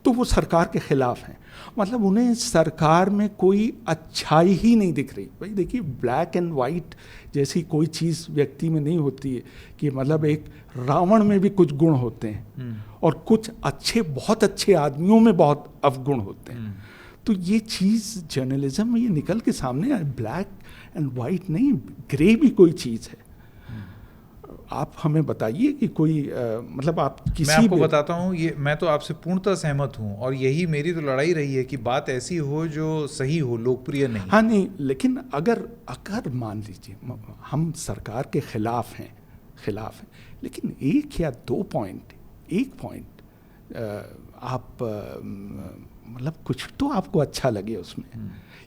तो वो सरकार के ख़िलाफ़ हैं। मतलब उन्हें सरकार में कोई अच्छाई ही नहीं दिख रही। भाई देखिए, ब्लैक एंड वाइट जैसी कोई चीज़ व्यक्ति में नहीं होती है कि मतलब एक रावण में भी कुछ गुण होते हैं और कुछ अच्छे, बहुत अच्छे आदमियों में बहुत अवगुण होते हैं। तो ये चीज़ जर्नलिज्म में ये निकल के सामने आए। ब्लैक एंड वाइट नहीं, ग्रे भी कोई चीज़ है। आप हमें बताइए कि कोई मतलब आप किसी, मैं आपको बताता हूँ, ये मैं तो आपसे पूर्णतः सहमत हूँ, और यही मेरी तो लड़ाई रही है कि बात ऐसी हो जो सही हो, लोकप्रिय नहीं। हाँ नहीं, लेकिन अगर मान लीजिए हम सरकार के खिलाफ हैं, खिलाफ हैं, लेकिन एक या दो पॉइंट, एक पॉइंट आप मतलब कुछ तो आपको अच्छा लगे उसमें,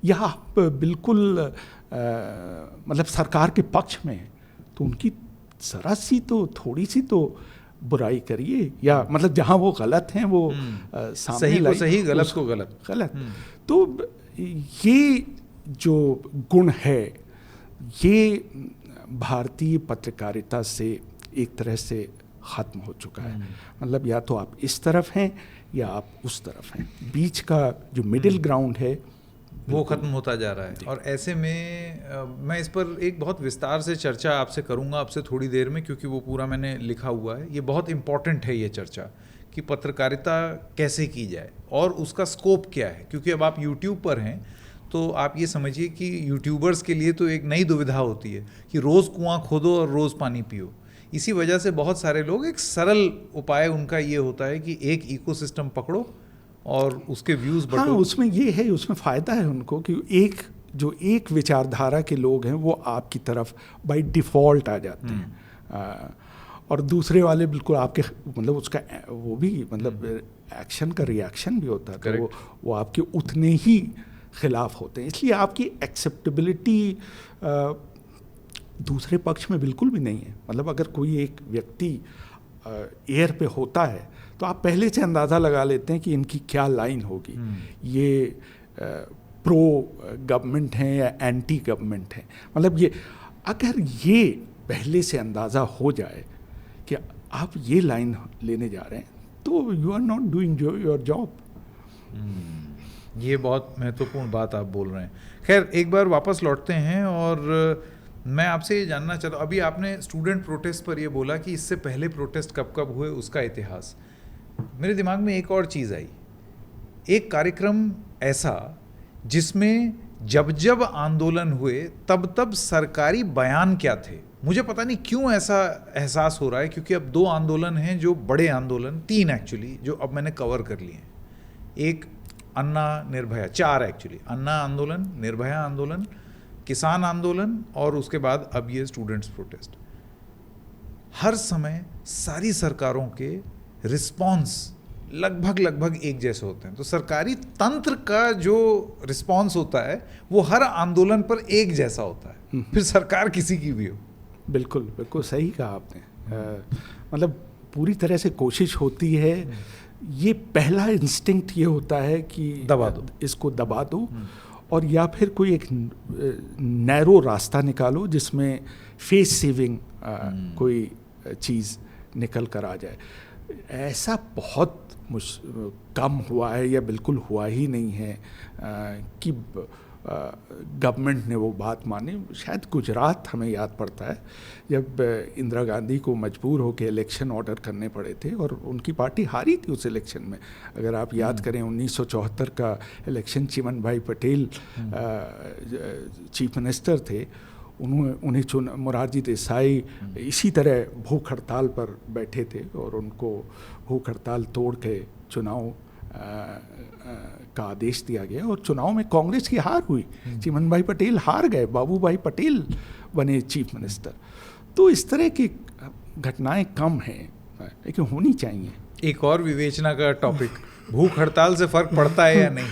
या आप बिल्कुल मतलब सरकार के पक्ष में हैं तो उनकी ज़रा सी तो थोड़ी सी तो बुराई करिए, या मतलब जहाँ वो गलत हैं वो सामने सही को लाइए, सही, गलत को गलत। तो ये जो गुण है ये भारतीय पत्रकारिता से एक तरह से ख़त्म हो चुका है। मतलब या तो आप इस तरफ हैं या आप उस तरफ हैं, बीच का जो मिडिल ग्राउंड है वो ख़त्म होता जा रहा है। और ऐसे में मैं इस पर एक बहुत विस्तार से चर्चा आपसे करूंगा आपसे थोड़ी देर में, क्योंकि वो पूरा मैंने लिखा हुआ है। ये बहुत इम्पॉर्टेंट है ये चर्चा कि पत्रकारिता कैसे की जाए और उसका स्कोप क्या है, क्योंकि अब आप यूट्यूब पर हैं तो आप ये समझिए कि यूट्यूबर्स के लिए तो एक नई दुविधा होती है कि रोज़ कुआं खोदो और रोज़ पानी पियो। इसी वजह से बहुत सारे लोग, एक सरल उपाय उनका ये होता है कि एक इकोसिस्टम पकड़ो और उसके व्यूज़ बटो। हाँ, उसमें ये है, उसमें फ़ायदा है उनको कि एक विचारधारा के लोग हैं वो आपकी तरफ बाय डिफ़ॉल्ट आ जाते हैं, और दूसरे वाले बिल्कुल आपके मतलब उसका वो भी मतलब एक्शन का रिएक्शन भी होता है, तो वो आपके उतने ही खिलाफ होते हैं। इसलिए आपकी एक्सेप्टेबिलिटी दूसरे पक्ष में बिल्कुल भी नहीं है। मतलब अगर कोई एक व्यक्ति एयर पे होता है तो आप पहले से अंदाज़ा लगा लेते हैं कि इनकी क्या लाइन होगी, ये प्रो गवर्नमेंट हैं या एंटी गवर्नमेंट हैं। मतलब ये अगर ये पहले से अंदाज़ा हो जाए कि आप ये लाइन लेने जा रहे हैं तो you are not doing your job. ये बहुत महत्वपूर्ण बात आप बोल रहे हैं। खैर, एक बार वापस लौटते हैं और मैं आपसे ये जानना चाहता हूँ, अभी आपने स्टूडेंट प्रोटेस्ट पर ये बोला कि इससे पहले प्रोटेस्ट कब कब हुए उसका इतिहास। मेरे दिमाग में एक और चीज़ आई, एक कार्यक्रम ऐसा जिसमें जब जब आंदोलन हुए तब तब सरकारी बयान क्या थे। मुझे पता नहीं क्यों ऐसा एहसास हो रहा है, क्योंकि अब दो आंदोलन हैं जो बड़े आंदोलन, तीन एक्चुअली, जो अब मैंने कवर कर लिए हैं। एक अन्ना निर्भया, चार एक्चुअली, अन्ना आंदोलन, निर्भया आंदोलन, किसान आंदोलन और उसके बाद अब ये स्टूडेंट्स प्रोटेस्ट। हर समय सारी सरकारों के रिस्पॉन्स लगभग एक जैसे होते हैं। तो सरकारी तंत्र का जो रिस्पॉन्स होता है वो हर आंदोलन पर एक जैसा होता है, फिर सरकार किसी की भी हो। बिल्कुल बिल्कुल सही कहा आपने। मतलब पूरी तरह से कोशिश होती है, ये पहला इंस्टिंक्ट ये होता है कि दबा दो, इसको दबा दो, और या फिर कोई एक नैरो रास्ता निकालो जिसमें फेस सेविंग कोई चीज़ निकल कर आ जाए। ऐसा बहुत कम हुआ है या बिल्कुल हुआ ही नहीं है कि गवर्नमेंट ने वो बात मानी। शायद गुजरात हमें याद पड़ता है जब इंदिरा गांधी को मजबूर होकर इलेक्शन ऑर्डर करने पड़े थे और उनकी पार्टी हारी थी उस इलेक्शन में। अगर आप याद करें 1974 का इलेक्शन, चिमन भाई पटेल चीफ मिनिस्टर थे, उन्हें मोरारजी देसाई इसी तरह भूख हड़ताल पर बैठे थे और उनको भूख हड़ताल तोड़ के चुनाव का आदेश दिया गया और चुनाव में कांग्रेस की हार हुई। चिमन भाई पटेल हार गए, बाबू भाई पटेल बने चीफ मिनिस्टर। तो इस तरह की घटनाएं कम हैं, लेकिन होनी चाहिए। एक और विवेचना का टॉपिक, भूख हड़ताल से फर्क पड़ता है या नहीं?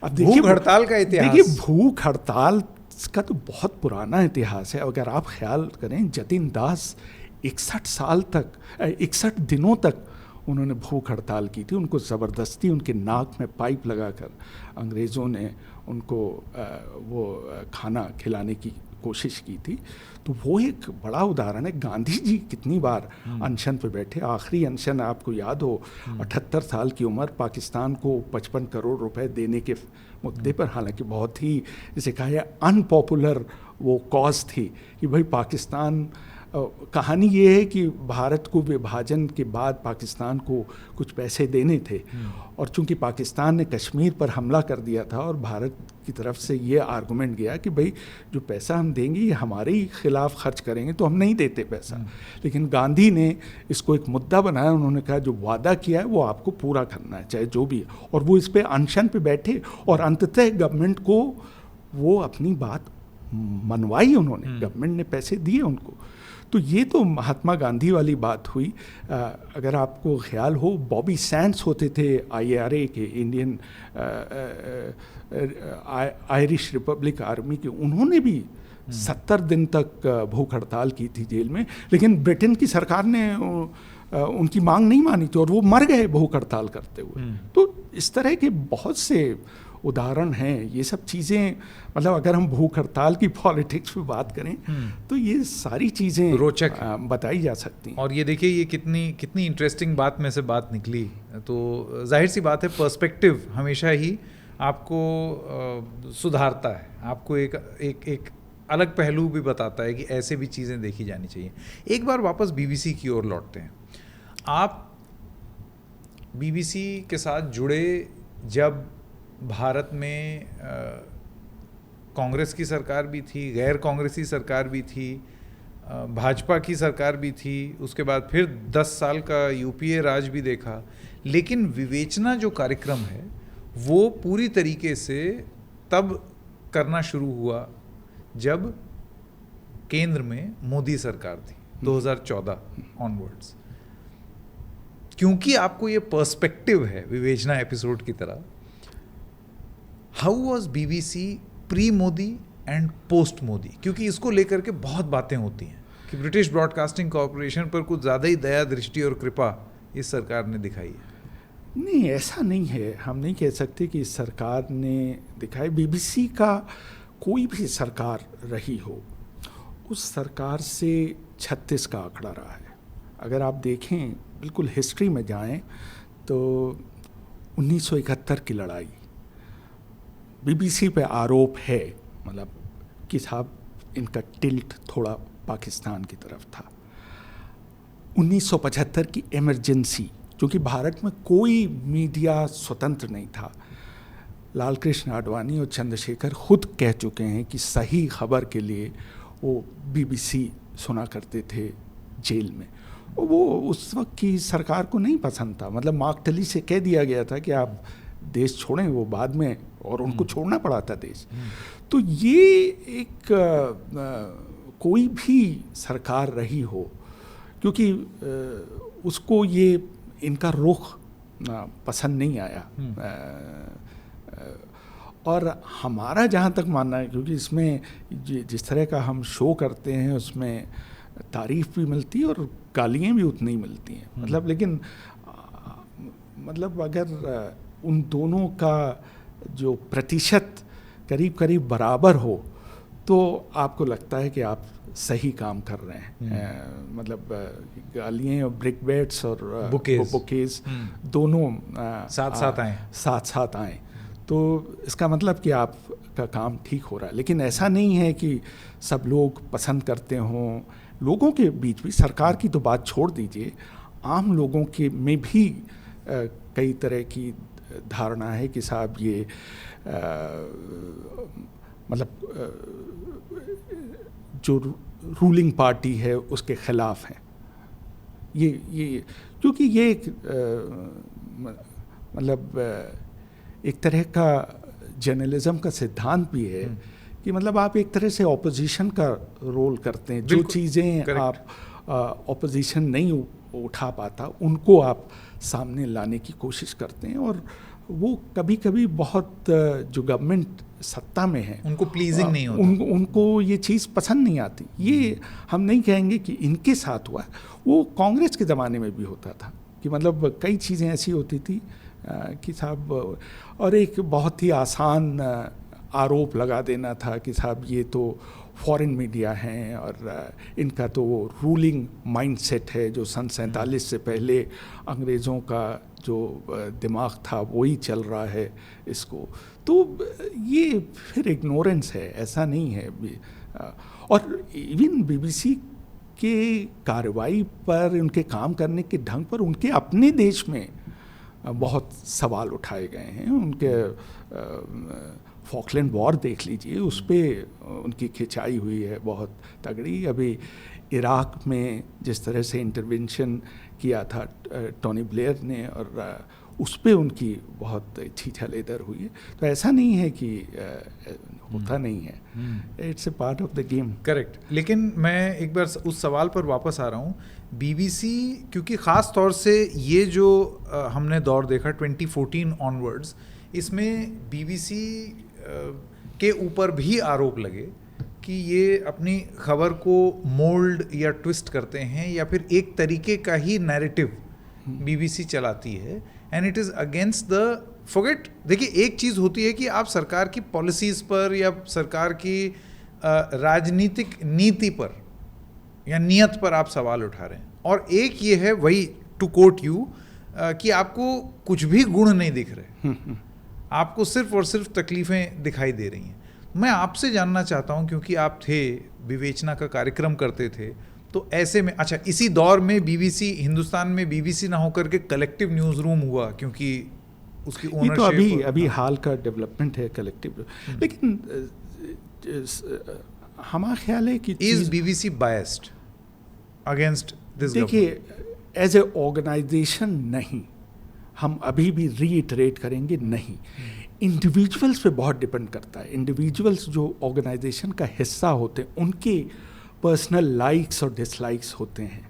अब भूख हड़ताल का इतिहास, देखिए भूख हड़ताल का तो बहुत पुराना इतिहास है। अगर आप ख्याल करें, जतिन दास 61 दिनों तक उन्होंने भूख हड़ताल की थी। उनको ज़बरदस्ती उनके नाक में पाइप लगाकर अंग्रेज़ों ने उनको वो खाना खिलाने की कोशिश की थी। तो वो एक बड़ा उदाहरण है। गांधी जी कितनी बार अनशन पे बैठे। आखिरी अनशन आपको याद हो 78 साल की उम्र, पाकिस्तान को 55 करोड़ रुपए देने के मुद्दे पर। हालांकि बहुत ही जिसे कहा है अनपॉपुलर वो कॉज थी कि भाई पाकिस्तान, कहानी ये है कि भारत को विभाजन के बाद पाकिस्तान को कुछ पैसे देने थे और चूंकि पाकिस्तान ने कश्मीर पर हमला कर दिया था और भारत की तरफ से ये आर्गुमेंट गया कि भाई जो पैसा हम देंगे ये हमारे ही खिलाफ खर्च करेंगे, तो हम नहीं देते पैसा। लेकिन गांधी ने इसको एक मुद्दा बनाया। उन्होंने कहा जो वादा किया है वो आपको पूरा करना है, चाहे जो भी है। और वो इस पर अनशन पे बैठे और अंततः गवर्नमेंट को वो अपनी बात मनवाई उन्होंने, गवर्नमेंट ने पैसे दिए उनको। तो ये तो महात्मा गांधी वाली बात हुई। अगर आपको ख्याल हो, बॉबी सैंड्स होते थे IRA के, इंडियन आयरिश रिपब्लिक आर्मी के, उन्होंने भी 70 दिन तक भूख हड़ताल की थी जेल में, लेकिन ब्रिटेन की सरकार ने उनकी मांग नहीं मानी थी और वो मर गए भूख हड़ताल करते हुए। तो इस तरह के बहुत से उदाहरण हैं। ये सब चीज़ें, मतलब अगर हम भूख हड़ताल की पॉलिटिक्स पे बात करें तो ये सारी चीज़ें रोचक बताई जा सकती हैं। और ये देखिए, ये कितनी इंटरेस्टिंग बात में से बात निकली। तो जाहिर सी बात है, पर्सपेक्टिव हमेशा ही आपको सुधारता है, आपको एक अलग पहलू भी बताता है कि ऐसे भी चीज़ें देखी जानी चाहिए। एक बार वापस BBC की ओर लौटते हैं। आप BBC के साथ जुड़े जब भारत में कांग्रेस की सरकार भी थी, गैर कांग्रेसी सरकार भी थी, भाजपा की सरकार भी थी, उसके बाद फिर 10 साल का UPA राज भी देखा, लेकिन विवेचना जो कार्यक्रम है वो पूरी तरीके से तब करना शुरू हुआ जब केंद्र में मोदी सरकार थी, 2014 ऑनवर्ड्स। क्योंकि आपको ये पर्सपेक्टिव है विवेचना एपिसोड की तरह, how was BBC pre Modi and post Modi? क्योंकि इसको लेकर के बहुत बातें होती हैं कि ब्रिटिश ब्रॉडकास्टिंग कॉरपोरेशन पर कुछ ज़्यादा ही दया दृष्टि और कृपा इस सरकार ने दिखाई है। नहीं, ऐसा नहीं है। हम नहीं कह सकते कि इस सरकार ने दिखाई। BBC का कोई भी सरकार रही हो, उस सरकार से 36 का आंकड़ा रहा है। अगर आप देखें, बिल्कुल हिस्ट्री में जाएं तो 1971 की लड़ाई, BBC पे आरोप है, मतलब कि साहब इनका टिल्ट थोड़ा पाकिस्तान की तरफ था। 1975 की इमरजेंसी, क्योंकि भारत में कोई मीडिया स्वतंत्र नहीं था। लाल कृष्ण आडवाणी और चंद्रशेखर खुद कह चुके हैं कि सही खबर के लिए वो BBC सुना करते थे जेल में। वो उस वक्त की सरकार को नहीं पसंद था। मतलब मार्कटली से कह दिया गया था कि आप देश छोड़ें, वो बाद में, और उनको छोड़ना पड़ा था देश। तो ये एक कोई भी सरकार रही हो, क्योंकि उसको ये इनका रुख पसंद नहीं आया। और हमारा जहाँ तक मानना है, क्योंकि इसमें जिस तरह का हम शो करते हैं उसमें तारीफ भी मिलती है और गालियाँ भी उतनी ही मिलती हैं। मतलब लेकिन मतलब अगर उन दोनों का जो प्रतिशत करीब करीब बराबर हो तो आपको लगता है कि आप सही काम कर रहे हैं। मतलब गालियाँ और ब्रिक बैट्स और बुकेज दोनों साथ साथ आए तो इसका मतलब कि आपका काम ठीक हो रहा है। लेकिन ऐसा नहीं है कि सब लोग पसंद करते हों। लोगों के बीच भी, सरकार की तो बात छोड़ दीजिए, आम लोगों के में भी कई तरह की धारणा है कि साहब ये मतलब जो रूलिंग पार्टी है उसके खिलाफ है। ये क्योंकि ये एक मतलब एक तरह का जर्नलिज्म का सिद्धांत भी है कि मतलब आप एक तरह से ऑपोजिशन का रोल करते हैं। जो चीज़ें आप ऑपोजिशन नहीं उठा पाता उनको आप सामने लाने की कोशिश करते हैं। और वो कभी कभी बहुत जो गवर्नमेंट सत्ता में है उनको प्लीजिंग नहीं होता, उनको ये चीज़ पसंद नहीं आती। ये हम नहीं कहेंगे कि इनके साथ हुआ, वो कांग्रेस के ज़माने में भी होता था कि मतलब कई चीज़ें ऐसी होती थी कि साहब, और एक बहुत ही आसान आरोप लगा देना था कि साहब ये तो फॉरेन मीडिया हैं और इनका तो वो रूलिंग माइंडसेट है जो सन 47 से पहले अंग्रेज़ों का जो दिमाग था वही चल रहा है इसको। तो ये फिर इग्नोरेंस है, ऐसा नहीं है। और इवन BBC के कार्रवाई पर, उनके काम करने के ढंग पर उनके अपने देश में बहुत सवाल उठाए गए हैं। उनके फॉकलैंड वॉर देख लीजिए, उस पर उनकी खिंचाई हुई है बहुत तगड़ी। अभी इराक में जिस तरह से इंटरवेंशन किया था टोनी ब्लेयर ने, और उस पर उनकी बहुत छीछालेदर हुई है। तो ऐसा नहीं है कि होता नहीं है, it's a part of the game. Correct. लेकिन मैं एक बार उस सवाल पर वापस आ रहा हूँ, बीबीसी, क्योंकि ख़ास तौर से ये जो हमने दौर देखा 2014 ऑनवर्ड्स, इसमें बीबीसी के ऊपर भी आरोप लगे कि ये अपनी खबर को मोल्ड या ट्विस्ट करते हैं, या फिर एक तरीके का ही नैरेटिव बीबीसी चलाती है, and it is against the forget. देखिए, एक चीज़ होती है कि आप सरकार की पॉलिसीज़ पर या सरकार की राजनीतिक नीति पर या नियत पर आप सवाल उठा रहे हैं, और एक ये है, वही टू कोट यू, कि आपको कुछ भी गुण नहीं दिख रहे, आपको सिर्फ और सिर्फ तकलीफ़ें दिखाई दे रही हैं। मैं आपसे जानना चाहता हूं, क्योंकि आप थे, विवेचना का कार्यक्रम करते थे, तो ऐसे में, अच्छा, इसी दौर में बीबीसी, हिंदुस्तान में बीबीसी ना होकर के कलेक्टिव न्यूज़ रूम हुआ, क्योंकि उसकी ओनरशिप, तो अभी हाल का डेवलपमेंट है कलेक्टिव। लेकिन हमारा ख्याल है कि is BBC biased against this? देखिए, एज ए ऑर्गेनाइजेशन नहीं, हम अभी भी रीइटरेट करेंगे, नहीं। इंडिविजुअल्स पे बहुत डिपेंड करता है। इंडिविजुअल्स जो ऑर्गेनाइजेशन का हिस्सा होते हैं, उनके पर्सनल लाइक्स और डिसलाइक्स होते हैं।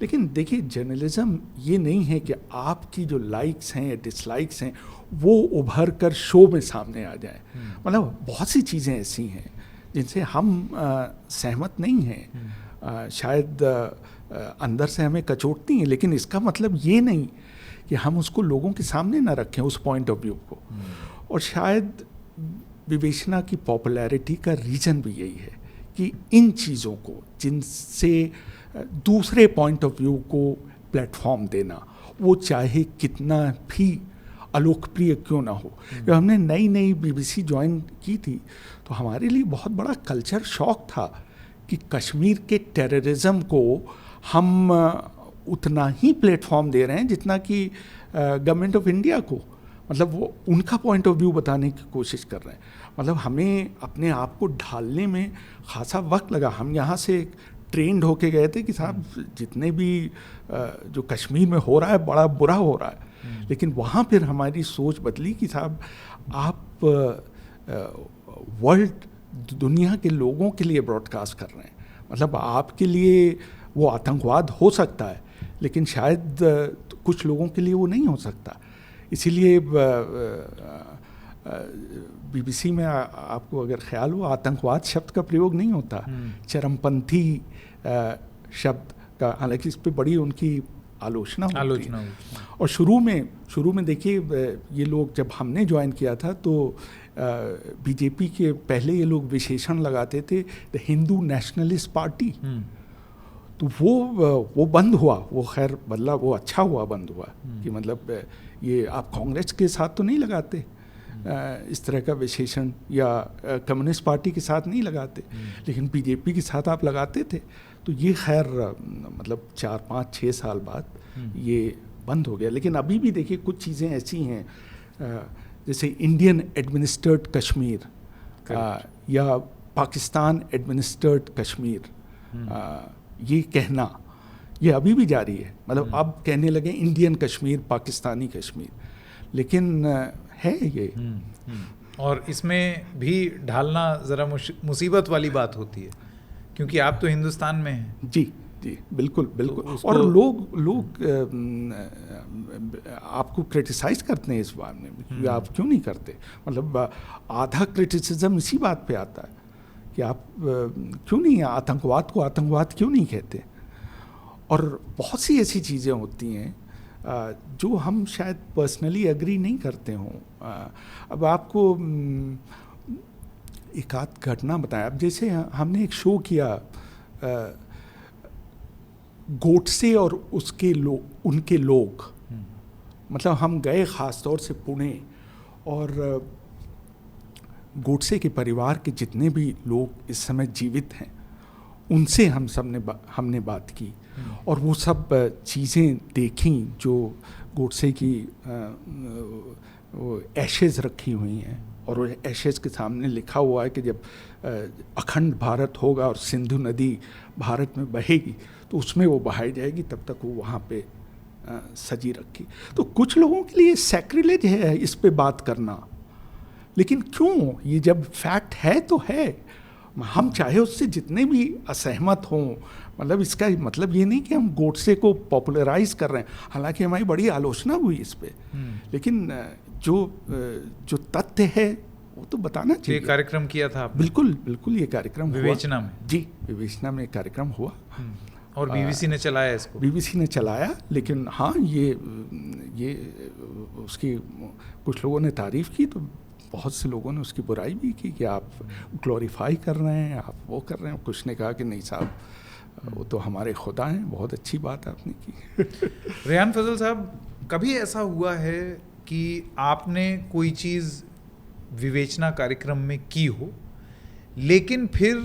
लेकिन देखिए, जर्नलिज्म ये नहीं है कि आपकी जो लाइक्स हैं या डिसलाइक्स हैं वो उभर कर शो में सामने आ जाए। मतलब बहुत सी चीज़ें ऐसी हैं जिनसे हम सहमत नहीं हैं, शायद अंदर से हमें कचोटती हैं, लेकिन इसका मतलब ये नहीं कि हम उसको लोगों के सामने ना रखें, उस पॉइंट ऑफ व्यू को। और शायद विवेचना की पॉपुलैरिटी का रीज़न भी यही है कि इन चीज़ों को, जिनसे दूसरे पॉइंट ऑफ व्यू को प्लेटफॉर्म देना, वो चाहे कितना भी अलोकप्रिय क्यों ना हो। जब हमने नई नई बीबीसी ज्वाइन की थी तो हमारे लिए बहुत बड़ा कल्चर शॉक था कि कश्मीर के टेररिज्म को हम उतना ही प्लेटफॉर्म दे रहे हैं जितना कि गवर्नमेंट ऑफ इंडिया को। मतलब वो उनका पॉइंट ऑफ व्यू बताने की कोशिश कर रहे हैं। मतलब हमें अपने आप को ढालने में खासा वक्त लगा। हम यहाँ से ट्रेंड होके गए थे कि साहब जितने भी जो कश्मीर में हो रहा है बड़ा बुरा हो रहा है, लेकिन वहाँ फिर हमारी सोच बदली कि साहब आप वर्ल्ड, दुनिया के लोगों के लिए ब्रॉडकास्ट कर रहे हैं। मतलब आपके लिए वो आतंकवाद हो सकता है, लेकिन शायद कुछ लोगों के लिए वो नहीं हो सकता। इसीलिए बीबीसी में आपको अगर ख्याल हो, आतंकवाद शब्द का प्रयोग नहीं होता, चरमपंथी शब्द का, हालांकि इस पे बड़ी उनकी आलोचना होती है। और शुरू में देखिए, ये लोग जब हमने ज्वाइन किया था तो बीजेपी के पहले ये लोग विशेषण लगाते थे द हिंदू नेशनलिस्ट पार्टी। तो वो बंद हुआ, वो खैर बदला, वो अच्छा हुआ बंद हुआ कि मतलब ये आप कांग्रेस के साथ तो नहीं लगाते इस तरह का विशेषण, या कम्युनिस्ट पार्टी के साथ नहीं लगाते, लेकिन बीजेपी के साथ आप लगाते थे। तो ये खैर मतलब 4, 5, 6 साल बाद ये बंद हो गया। लेकिन अभी भी देखिए कुछ चीज़ें ऐसी हैं, जैसे इंडियन एडमिनिस्ट्रेड कश्मीर या पाकिस्तान एडमिनिस्ट्रेड कश्मीर, ये कहना ये अभी भी जारी है। मतलब अब कहने लगे इंडियन कश्मीर, पाकिस्तानी कश्मीर, लेकिन है ये। और इसमें भी ढालना ज़रा मुसीबत वाली बात होती है, क्योंकि आप तो हिंदुस्तान में हैं। जी जी, बिल्कुल बिल्कुल। तो और लोग आपको क्रिटिसाइज़ करते हैं इस बारे में कि आप क्यों नहीं करते। मतलब आधा क्रिटिसिज्म इसी बात पे आता है कि आप क्यों नहीं आतंकवाद को आतंकवाद क्यों नहीं कहते। और बहुत सी ऐसी चीज़ें होती हैं जो हम शायद पर्सनली एग्री नहीं करते हों। अब आपको एक आध घटना बताएं। अब जैसे हमने एक शो किया गोडसे और उनके लोग, मतलब हम गए ख़ास तौर से पुणे, और गोडसे के परिवार के जितने भी लोग इस समय जीवित हैं उनसे हमने बात की, और वो सब चीज़ें देखी जो गोडसे की एशेज़ रखी हुई हैं, और वो एशेज़ के सामने लिखा हुआ है कि जब अखंड भारत होगा और सिंधु नदी भारत में बहेगी तो उसमें वो बहाई जाएगी, तब तक वो वहाँ पे सजी रखी। तो कुछ लोगों के लिए सैक्रिलेज है इस पे बात करना, लेकिन क्यों? ये जब फैक्ट है तो है, हम चाहे उससे जितने भी असहमत हों, मतलब इसका मतलब ये नहीं कि हम गोडसे को पॉपुलराइज कर रहे हैं, हालांकि हमारी बड़ी आलोचना हुई इस पे, लेकिन जो तथ्य है वो तो बताना चाहिए। ये कार्यक्रम किया था आपने? बिल्कुल बिल्कुल, ये कार्यक्रम विवेचना में? जी, विवेचना में कार्यक्रम हुआ। और बीबीसी ने चलाया इसको? बीबीसी ने चलाया, लेकिन हाँ ये उसकी कुछ लोगों ने तारीफ की, तो बहुत से लोगों ने उसकी बुराई भी की कि आप ग्लोरीफाई कर रहे हैं, आप वो कर रहे हैं। कुछ ने कहा कि नहीं साहब, वो तो हमारे खुदा हैं, बहुत अच्छी बात आपने की। रेहान फजल साहब, कभी ऐसा हुआ है कि आपने कोई चीज़ विवेचना कार्यक्रम में की हो, लेकिन फिर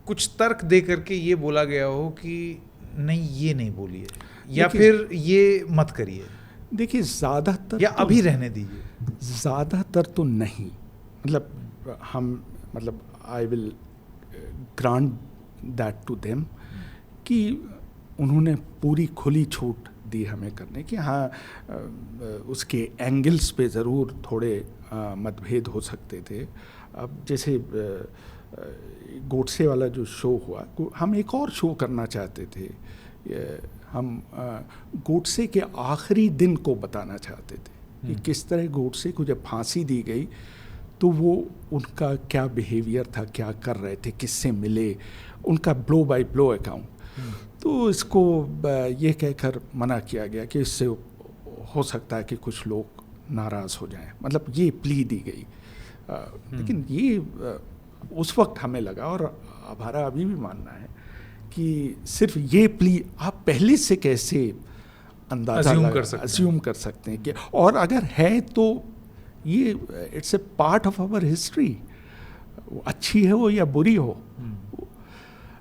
कुछ तर्क दे करके ये बोला गया हो कि नहीं ये नहीं बोलिए, या फिर ये मत करिए? देखिए, ज़्यादातर या अभी रहने दीजिए? ज़्यादातर तो नहीं, मतलब I will grant that to them कि उन्होंने पूरी खुली छूट दी हमें करने की। हाँ, उसके एंगल्स पे ज़रूर थोड़े मतभेद हो सकते थे। अब जैसे गोडसे वाला जो शो हुआ, हम एक और शो करना चाहते थे। हम गोडसे के आखिरी दिन को बताना चाहते थे कि किस तरह गोडसे को जब फांसी दी गई तो वो उनका क्या बिहेवियर था, क्या कर रहे थे, किससे मिले, उनका ब्लो बाय ब्लो अकाउंट। तो इसको ये कहकर मना किया गया कि इससे हो सकता है कि कुछ लोग नाराज़ हो जाएं, मतलब ये प्ली दी गई। लेकिन ये उस वक्त हमें लगा, और हमारा अभी भी मानना है कि सिर्फ ये प्ली आप पहले से कैसे अंदाज़ा अज्यूम कर सकते हैं कि, और अगर है तो ये it's a part of our history, अच्छी है वो या बुरी हो।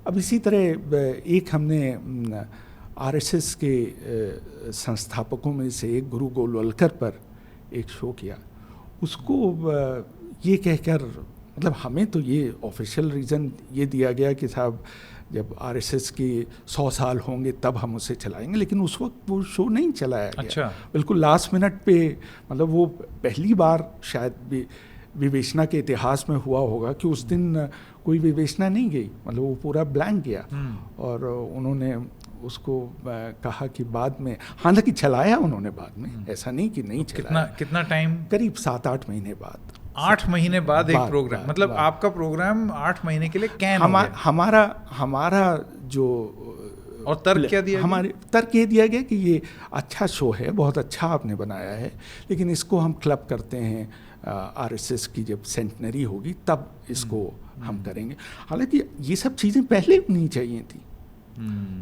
अब इसी तरह एक हमने आरएसएस के संस्थापकों में से एक गुरु गोलवलकर पर एक शो किया। उसको ये कहकर, मतलब हमें तो ये ऑफिशियल रीज़न ये दिया गया कि साहब जब आरएसएस के 100 साल होंगे तब हम उसे चलाएंगे, लेकिन उस वक्त वो शो नहीं चलाया गया। अच्छा। बिल्कुल लास्ट मिनट पे, मतलब वो पहली बार शायद विवेचना के इतिहास में हुआ होगा कि उस दिन कोई विवेचना नहीं गई, मतलब वो पूरा ब्लैंक गया। और उन्होंने उसको कहा कि बाद में, हालांकि चलाया उन्होंने बाद में, ऐसा नहीं कि नहीं चलाया। कितना टाइम? करीब 7-8 महीने बाद। 8 महीने बाद एक प्रोग्राम, मतलब आपका प्रोग्राम 8 महीने के लिए कैन हो गया। हमारा जो और तर्क क्या दिया? हमारे तर्क ये दिया गया कि ये अच्छा शो है, बहुत अच्छा आपने बनाया है, लेकिन इसको हम क्लब करते हैं आरएसएस की जब सेंटनरी होगी तब इसको हम करेंगे। हालांकि ये सब चीज़ें पहले होनी चाहिए थी।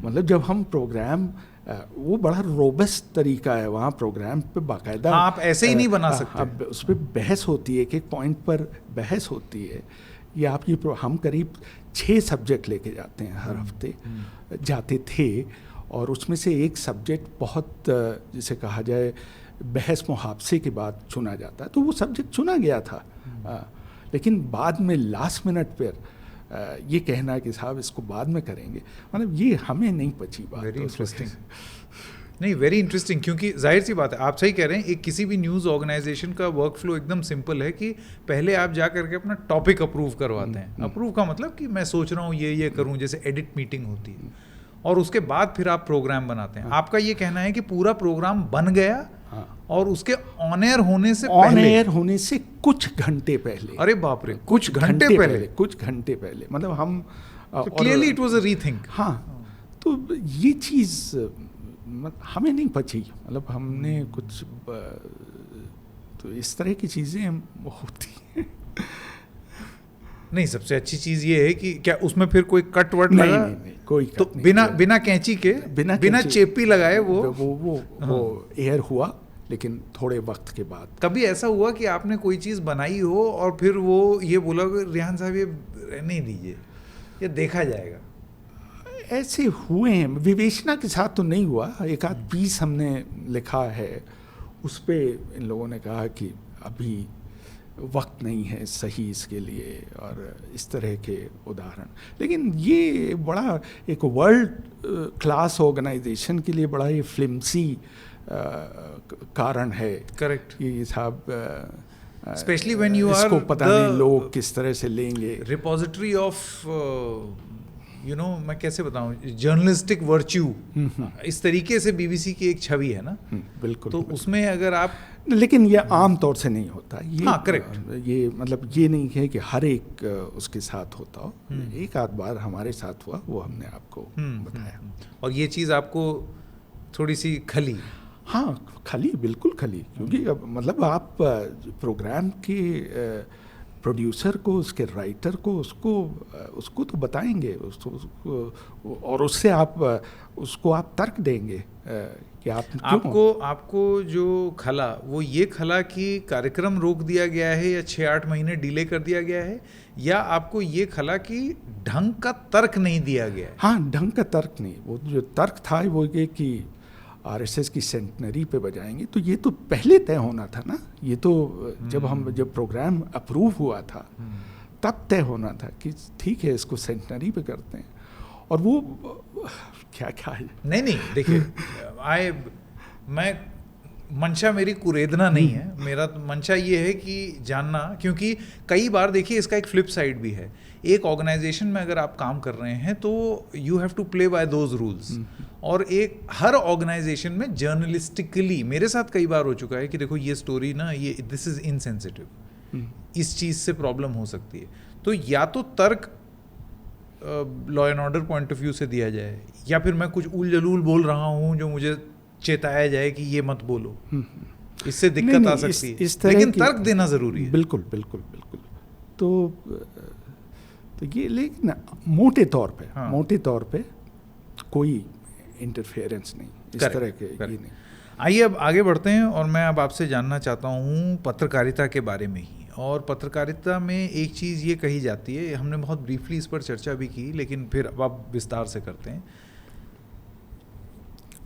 मतलब जब हम प्रोग्राम, वो बड़ा रोबस्ट तरीका है वहाँ प्रोग्राम पे बाकायदा। आप ऐसे ही नहीं बना सकते। अब उस पर बहस होती है, एक पॉइंट पर बहस होती है। ये आपकी हम करीब 6 सब्जेक्ट लेके जाते हैं हर हफ्ते, जाते थे, और उसमें से एक सब्जेक्ट बहुत जिसे कहा जाए बहस मुहावसे के बाद चुना जाता है, तो वो सब्जेक्ट चुना गया था। लेकिन बाद में लास्ट मिनट पर ये कहना कि साहब इसको बाद में करेंगे, मतलब ये हमें नहीं पची बात। Very interesting. नहीं, वेरी इंटरेस्टिंग, क्योंकि जाहिर सी बात है, आप सही कह रहे हैं। एक किसी भी न्यूज़ ऑर्गेनाइजेशन का वर्क फ्लो एकदम सिंपल है कि पहले आप जा करके अपना टॉपिक अप्रूव करवाते हैं। अप्रूव का मतलब कि मैं सोच रहा हूँ ये करूँ, जैसे एडिट मीटिंग होती है, और उसके बाद फिर आप प्रोग्राम बनाते हैं। आपका ये कहना है कि पूरा प्रोग्राम बन गया और उसके ऑन एयर होने से कुछ घंटे पहले। अरे बाप रे, कुछ घंटे पहले, मतलब हम clearly it was a rethink. हाँ, तो ये चीज़ हमें नहीं पची, मतलब हमने कुछ, तो इस तरह की चीज़ें होती हैं। नहीं, सबसे अच्छी चीज़ ये है कि क्या उसमें फिर कोई कट वर्ड लगा? नहीं, कोई तो बिना कैंची के, बिना चेपी लगाए वो एयर हुआ, लेकिन थोड़े वक्त के बाद। कभी ऐसा हुआ कि आपने कोई चीज़ बनाई हो और फिर वो ये बोला कि रेहान साहब ये रहने दीजिए, ये देखा जाएगा? ऐसे हुए हैं, विवेचना के साथ तो नहीं हुआ। एक आध पीस हमने लिखा है, उस पे इन लोगों ने कहा कि अभी वक्त नहीं है सही इसके लिए, और इस तरह के उदाहरण। लेकिन ये बड़ा एक वर्ल्ड क्लास ऑर्गेनाइजेशन के लिए बड़ा ये फ्लिम्सी कारण है। करेक्ट। ये साहब स्पेशली व्हेन यू आर, इसको पता नहीं लोग किस तरह से लेंगे। रिपोजिटरी ऑफ मैं कैसे बताऊं, जर्नलिस्टिक वर्च्यू, इस तरीके से बीबीसी की एक छवि है ना। बिल्कुल। तो उसमें अगर आप, लेकिन ये आम तौर से नहीं होता ये। हाँ, करेक्ट। ये मतलब ये नहीं है कि हर एक उसके साथ होता हो। एक आध बार हमारे साथ हुआ, वो हमने आपको बताया। और ये चीज़ आपको थोड़ी सी खली? हाँ, खली, बिल्कुल खली। क्योंकि अब मतलब आप प्रोग्राम के प्रोड्यूसर को, उसके राइटर को, उसको तो बताएंगे उसको, और उससे उसको आप तर्क देंगे कि आपको जो खला, वो ये खला कि कार्यक्रम रोक दिया गया है या 6-8 महीने डिले कर दिया गया है, या आपको ये खला कि ढंग का तर्क नहीं दिया गया है? हाँ, ढंग का तर्क नहीं। वो जो तर्क था वो ये कि आरएसएस की सेंटनरी पे बजाएंगे, तो ये तो पहले तय होना था ना। ये तो जब प्रोग्राम अप्रूव हुआ था तब तय होना था कि ठीक है, इसको सेंटनरी पे करते हैं। और वो क्या है, नहीं, देखिए, मैं मंशा मेरी कुरेदना नहीं है, मेरा मंशा ये है कि जानना, क्योंकि कई बार देखिए इसका एक फ्लिप साइड भी है। एक ऑर्गेनाइजेशन में अगर आप काम कर रहे हैं तो you have to play by those rules, और एक हर ऑर्गेनाइजेशन में जर्नलिस्टिकली मेरे साथ कई बार हो चुका है कि देखो ये स्टोरी ना, ये दिस इज इनसेंसिटिव, इस चीज़ से प्रॉब्लम हो सकती है। तो या तो तर्क law and order point of view से दिया जाए, या फिर मैं कुछ उल जलूल बोल रहा हूँ जो मुझे चेताया जाए कि ये मत बोलो, इससे दिक्कत आ सकती है। लेकिन तर्क देना जरूरी है। बिल्कुल बिल्कुल बिल्कुल। तो ये, लेकिन मोटे तौर पे कोई इंटरफेरेंस नहीं, इस तरह के ये नहीं। आइए अब आगे बढ़ते हैं, और मैं अब आपसे जानना चाहता हूँ पत्रकारिता के बारे में ही। और पत्रकारिता में एक चीज़ ये कही जाती है, हमने बहुत ब्रीफली इस पर चर्चा भी की, लेकिन फिर अब आप विस्तार से करते हैं।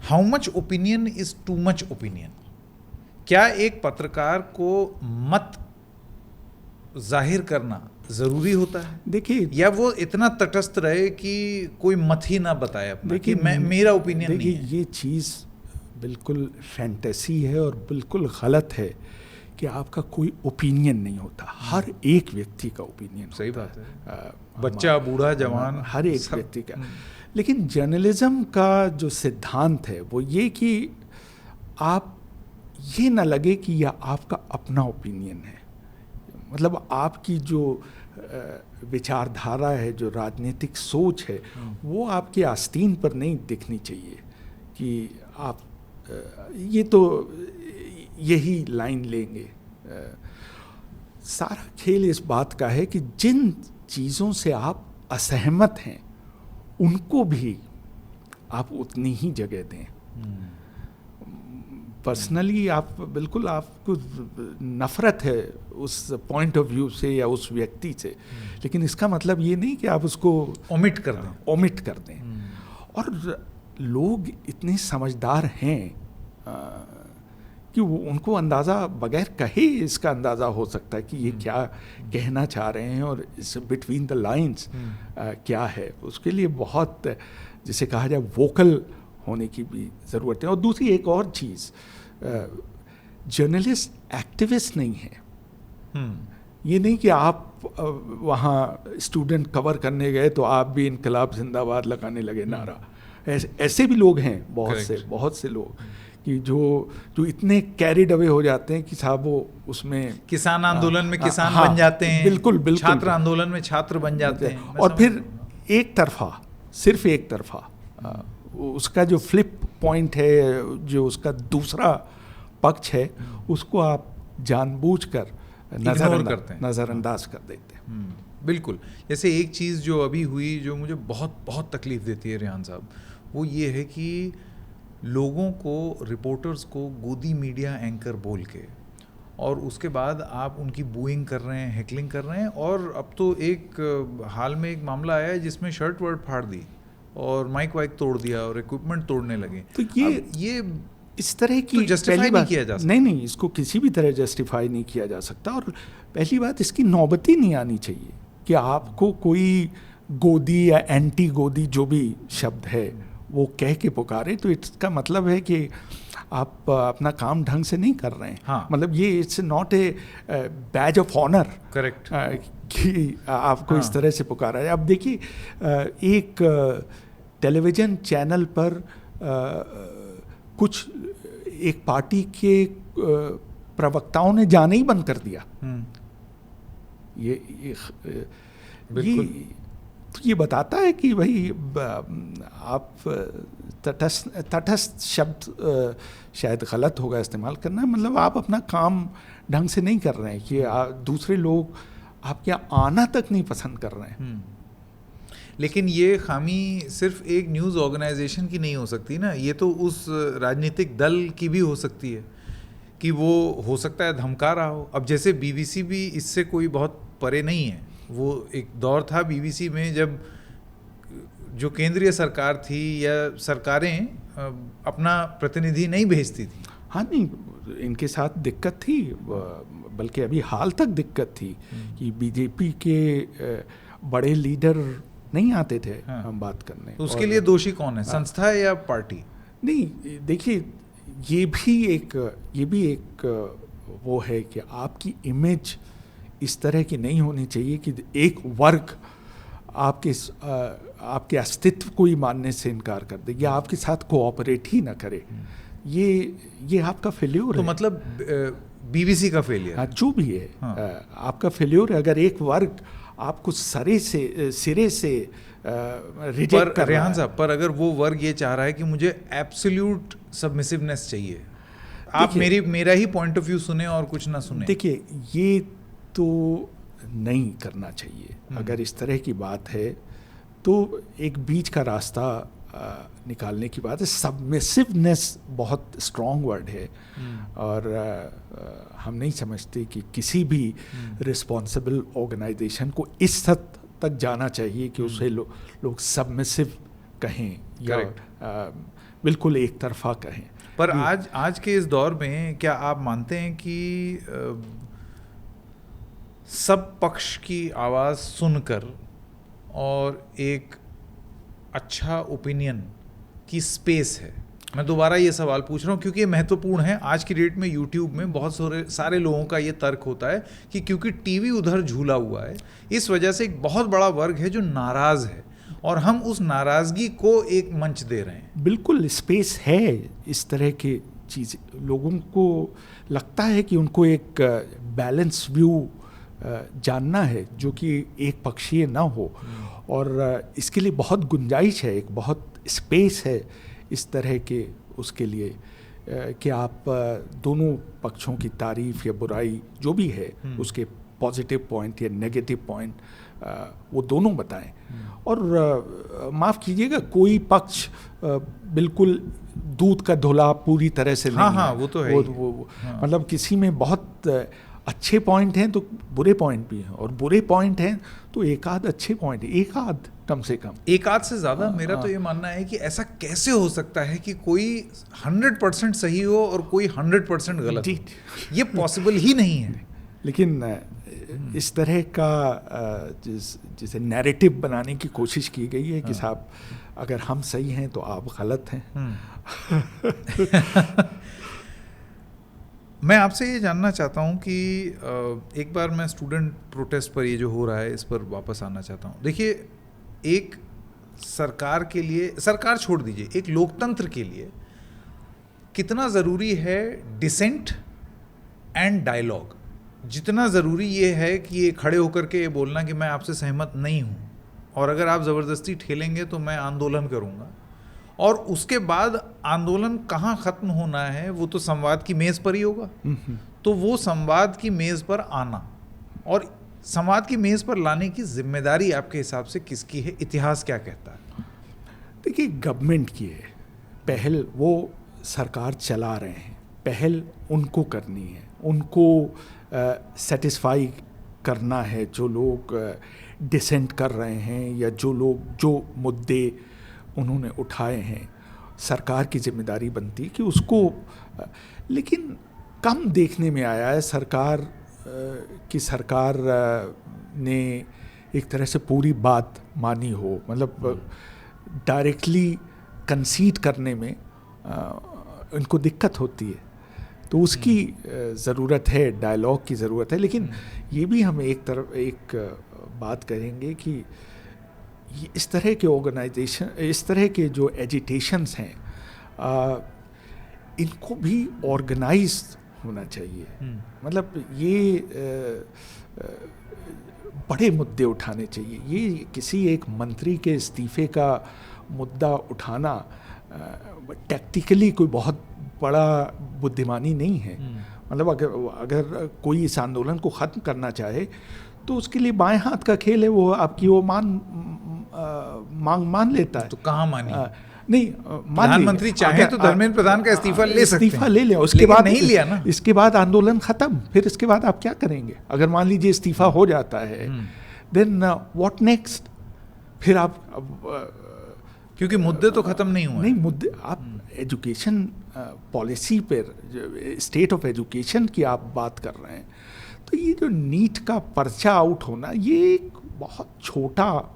How much opinion is too much opinion? क्या एक पत्रकार को मत जाहिर करना ज़रूरी होता है? देखिए, या वो इतना तटस्थ रहे कि कोई मत ही ना बताए अपना कि मेरा ओपिनियन नहीं है? ये चीज़ बिल्कुल फैंटेसी है और बिल्कुल गलत है कि आपका कोई ओपिनियन नहीं होता। हर एक व्यक्ति का ओपिनियन सही बात है, बच्चा, बूढ़ा, जवान, हर एक व्यक्ति का। लेकिन जर्नलिज्म का जो सिद्धांत है वो ये कि आप ये ना लगे कि यह आपका अपना ओपिनियन है। मतलब आपकी जो विचारधारा है, जो राजनीतिक सोच है, वो आपके आस्तीन पर नहीं दिखनी चाहिए कि आप ये तो यही लाइन लेंगे। सारा खेल इस बात का है कि जिन चीज़ों से आप असहमत हैं उनको भी आप उतनी ही जगह दें। पर्सनली आप बिल्कुल, आपको नफ़रत है उस पॉइंट ऑफ व्यू से या उस व्यक्ति से, लेकिन इसका मतलब ये नहीं कि आप उसको ओमिट कर दें। और लोग इतने समझदार हैं कि वो, उनको अंदाज़ा बगैर कहे इसका अंदाज़ा हो सकता है कि ये क्या कहना चाह रहे हैं, और इस बिटवीन द लाइंस क्या है। उसके लिए बहुत, जिसे कहा जाए, वोकल होने की भी ज़रूरत है। और दूसरी एक और चीज़, जर्नलिस्ट एक्टिविस्ट नहीं है। ये नहीं कि आप वहाँ स्टूडेंट कवर करने गए तो आप भी इनकलाब जिंदाबाद लगाने लगे नारा। ऐसे भी लोग हैं, बहुत से लोग कि जो इतने कैरिड अवे हो जाते हैं कि साहब वो उसमें किसान आंदोलन में किसान बन जाते हैं, बिल्कुल छात्र आंदोलन में छात्र बन जाते हैं, और फिर सिर्फ एक तरफा उसका जो फ्लिप पॉइंट है, जो उसका दूसरा पक्ष है, उसको आप जानबूझकर नज़रअंदाज कर देते हैं। बिल्कुल। जैसे एक चीज़ जो अभी हुई, जो मुझे बहुत बहुत तकलीफ देती है रेहान साहब, वो ये है कि लोगों को, रिपोर्टर्स को गोदी मीडिया एंकर बोल के, और उसके बाद आप उनकी बूइंग कर रहे हैं, हेकलिंग कर रहे हैं। और अब तो एक हाल में एक मामला आया है जिसमें शर्ट वर्ट फाड़ दी और माइक वाइक तोड़ दिया और इक्विपमेंट तोड़ने लगे। तो ये इस तरह की तो justify पहली नहीं बात किया जा सकता। नहीं, इसको किसी भी तरह जस्टिफाई नहीं किया जा सकता। और पहली बात, इसकी नौबत ही नहीं आनी चाहिए कि आपको कोई गोदी या एंटी गोदी जो भी शब्द है वो कह के पुकारे, तो इसका मतलब है कि आप अपना काम ढंग से नहीं कर रहे हैं। हाँ। मतलब ये it's not a badge of honour correct. कि आपको हाँ। इस तरह से पुकारा है। अब देखिए, एक टेलीविज़न चैनल पर कुछ एक पार्टी के प्रवक्ताओं ने जाना ही बंद कर दिया। बिल्कुल। ये बताता है कि भाई आप तटस्थ शब्द शायद गलत होगा इस्तेमाल करना, मतलब आप अपना काम ढंग से नहीं कर रहे हैं कि दूसरे लोग आपके यहाँ आना तक नहीं पसंद कर रहे हैं। लेकिन ये खामी सिर्फ एक न्यूज़ ऑर्गेनाइजेशन की नहीं हो सकती ना, ये तो उस राजनीतिक दल की भी हो सकती है कि वो हो सकता है धमका रहा हो। अब जैसे बीबीसी भी इससे कोई बहुत परे नहीं है। वो एक दौर था बीबीसी में जब जो केंद्रीय सरकार थी या सरकारें अपना प्रतिनिधि नहीं भेजती थी। हाँ, नहीं, इनके साथ दिक्कत थी, बल्कि अभी हाल तक दिक्कत थी कि बीजेपी के बड़े लीडर नहीं आते थे। हाँ। हम बात करने। तो उसके लिए दोषी कौन है, संस्था या पार्टी? नहीं, देखिए, ये भी एक वो है कि आपकी इमेज इस तरह की नहीं होनी चाहिए कि एक वर्ग आपके अस्तित्व को ही मानने से इनकार कर दे या आपके साथ कोऑपरेट ही ना करे। ये आपका फेल्योर है। तो मतलब बीबीसी का फेलियर? हाँ, जो भी है। हाँ। आपका फेल्योर है अगर एक वर्ग आपको सिरे से रिजेक्ट कर रहा है। साहब, पर अगर वो वर्ग ये चाह रहा है कि मुझे एब्सोल्यूट सबमिसिवनेस चाहिए, आप मेरा ही पॉइंट ऑफ व्यू सुने और कुछ ना सुने। देखिए, ये तो नहीं करना चाहिए। अगर इस तरह की बात है तो एक बीच का रास्ता निकालने की बात है। सबमिसिवनेस बहुत स्ट्रॉन्ग वर्ड है और हम नहीं समझते कि किसी भी रिस्पॉन्सिबल ऑर्गेनाइजेशन को इस हद तक जाना चाहिए कि उसे लोग सबमिसिव कहें या बिल्कुल एक तरफा कहें। पर आज के इस दौर में क्या आप मानते हैं कि सब पक्ष की आवाज़ सुनकर और एक अच्छा ओपिनियन की स्पेस है? मैं दोबारा ये सवाल पूछ रहा हूँ क्योंकि ये महत्वपूर्ण है। आज की डेट में यूट्यूब में बहुत सारे लोगों का ये तर्क होता है कि क्योंकि टीवी उधर झूला हुआ है, इस वजह से एक बहुत बड़ा वर्ग है जो नाराज़ है और हम उस नाराज़गी को एक मंच दे रहे हैं। बिल्कुल स्पेस है इस तरह की चीज़। लोगों को लगता है कि उनको एक बैलेंस व्यू जानना है जो कि एक पक्षीय ना हो, और इसके लिए बहुत गुंजाइश है, एक बहुत स्पेस है इस तरह के उसके लिए कि आप दोनों पक्षों की तारीफ या बुराई जो भी है उसके पॉजिटिव पॉइंट या नेगेटिव पॉइंट वो दोनों बताएं। और माफ़ कीजिएगा, कोई पक्ष बिल्कुल दूध का धुला पूरी तरह से नहीं है। हाँ, वो तो है वो मतलब किसी में बहुत अच्छे पॉइंट हैं तो बुरे पॉइंट भी हैं, और बुरे पॉइंट हैं तो एक आध अच्छे पॉइंट, एक आध कम से कम, एक आध से ज़्यादा। मेरा तो ये मानना है कि ऐसा कैसे हो सकता है कि कोई 100% सही हो और कोई 100% गलत हो? ये पॉसिबल ही नहीं है। लेकिन इस तरह का जिसे नैरेटिव बनाने की कोशिश की गई है कि साहब अगर हम सही हैं तो आप गलत हैं। मैं आपसे ये जानना चाहता हूँ कि एक बार मैं स्टूडेंट प्रोटेस्ट पर ये जो हो रहा है इस पर वापस आना चाहता हूँ। देखिए, एक सरकार के लिए, सरकार छोड़ दीजिए, एक लोकतंत्र के लिए कितना ज़रूरी है डिसेंट एंड डायलॉग। जितना ज़रूरी ये है कि ये खड़े होकर के ये बोलना कि मैं आपसे सहमत नहीं हूँ और अगर आप ज़बरदस्ती ठेलेंगे तो मैं आंदोलन करूँगा, और उसके बाद आंदोलन कहाँ ख़त्म होना है वो तो संवाद की मेज़ पर ही होगा। तो वो संवाद की मेज़ पर आना और संवाद की मेज़ पर लाने की जिम्मेदारी आपके हिसाब से किसकी है? इतिहास क्या कहता है? देखिए, गवर्नमेंट की है पहल, वो सरकार चला रहे हैं, पहल उनको करनी है, उनको सेटिस्फाई करना है जो लोग डिसेंट कर रहे हैं या जो लोग जो मुद्दे उन्होंने उठाए हैं। सरकार की जिम्मेदारी बनती है कि उसको, लेकिन कम देखने में आया है सरकार ने एक तरह से पूरी बात मानी हो, मतलब डायरेक्टली कंसीड करने में उनको दिक्कत होती है, तो उसकी ज़रूरत है, डायलॉग की ज़रूरत है। लेकिन ये भी हम एक बात करेंगे कि इस तरह के ऑर्गेनाइजेशन, इस तरह के जो एजिटेशंस हैं, इनको भी ऑर्गेनाइज होना चाहिए। मतलब ये बड़े मुद्दे उठाने चाहिए। ये किसी एक मंत्री के इस्तीफे का मुद्दा उठाना टैक्टिकली कोई बहुत बड़ा बुद्धिमानी नहीं है। मतलब अगर कोई इस आंदोलन को ख़त्म करना चाहे तो उसके लिए बाएं हाथ का खेल है, वो आपकी वो मान लेता है। तो कहाँ मानी? नहीं, प्रधानमंत्री चाहे तो धर्मेंद्र प्रधान का इस्तीफा ले सकते हैं, इस्तीफा ले लें, उसके बाद नहीं लिया ना, इसके बाद आंदोलन खत्म। फिर इसके बाद आप क्या करेंगे? अगर मान लीजिए इस्तीफा हो जाता है, देन व्हाट नेक्स्ट? फिर आप क्योंकि मुद्दे तो खत्म नहीं हुए। नहीं, मुद्दे आप एजुकेशन पॉलिसी पर, स्टेट ऑफ एजुकेशन की आप बात कर रहे हैं, तो ये जो नीट का पर्चा आउट होना, ये एक बहुत छोटा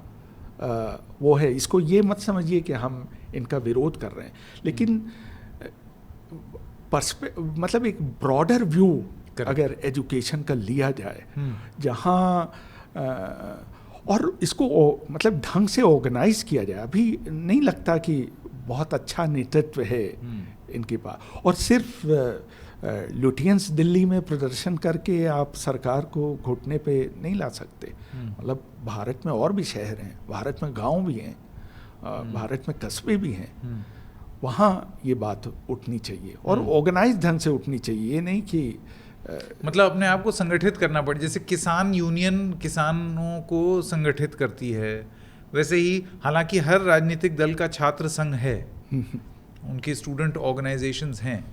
वो है। इसको ये मत समझिए कि हम इनका विरोध कर रहे हैं, लेकिन मतलब एक ब्रॉडर व्यू अगर एजुकेशन का लिया जाए, जहाँ और इसको मतलब ढंग से ऑर्गेनाइज किया जाए। अभी नहीं लगता कि बहुत अच्छा नेतृत्व है इनके पास, और सिर्फ लुटियंस दिल्ली में प्रदर्शन करके आप सरकार को घुटने पे नहीं ला सकते। मतलब भारत में और भी शहर हैं, भारत में गांव भी हैं, भारत में कस्बे भी हैं, वहाँ ये बात उठनी चाहिए और ऑर्गेनाइज ढंग से उठनी चाहिए। ये नहीं कि मतलब अपने आप को संगठित करना पड़े। जैसे किसान यूनियन किसानों को संगठित करती है, वैसे ही हालांकि हर राजनीतिक दल का छात्र संघ है, उनकी स्टूडेंट ऑर्गेनाइजेशंस हैं,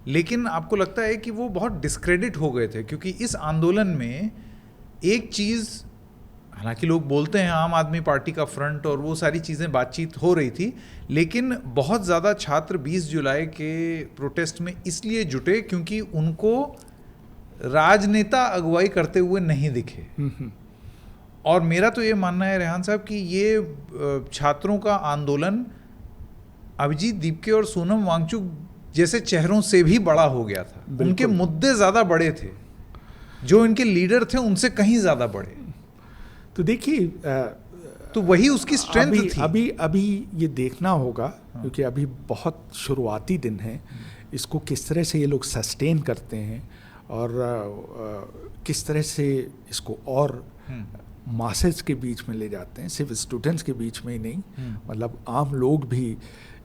लेकिन आपको लगता है कि वो बहुत डिस्क्रेडिट हो गए थे? क्योंकि इस आंदोलन में एक चीज़, हालांकि लोग बोलते हैं आम आदमी पार्टी का फ्रंट और वो सारी चीज़ें बातचीत हो रही थी, लेकिन बहुत ज़्यादा छात्र 20 जुलाई के प्रोटेस्ट में इसलिए जुटे क्योंकि उनको राजनेता अगुवाई करते हुए नहीं दिखे। और मेरा तो ये मानना है रेहान साहब कि ये छात्रों का आंदोलन अभिजीत दीपके और सोनम वांगचुक जैसे चेहरों से भी बड़ा हो गया था। उनके मुद्दे ज़्यादा बड़े थे, जो इनके लीडर थे उनसे कहीं ज़्यादा बड़े। तो देखिए, तो वही उसकी स्ट्रेंथ थी। अभी ये देखना होगा, क्योंकि अभी बहुत शुरुआती दिन है, इसको किस तरह से ये लोग सस्टेन करते हैं और किस तरह से इसको और मासेस के बीच में ले जाते हैं, सिर्फ स्टूडेंट्स के बीच में ही नहीं, मतलब आम लोग भी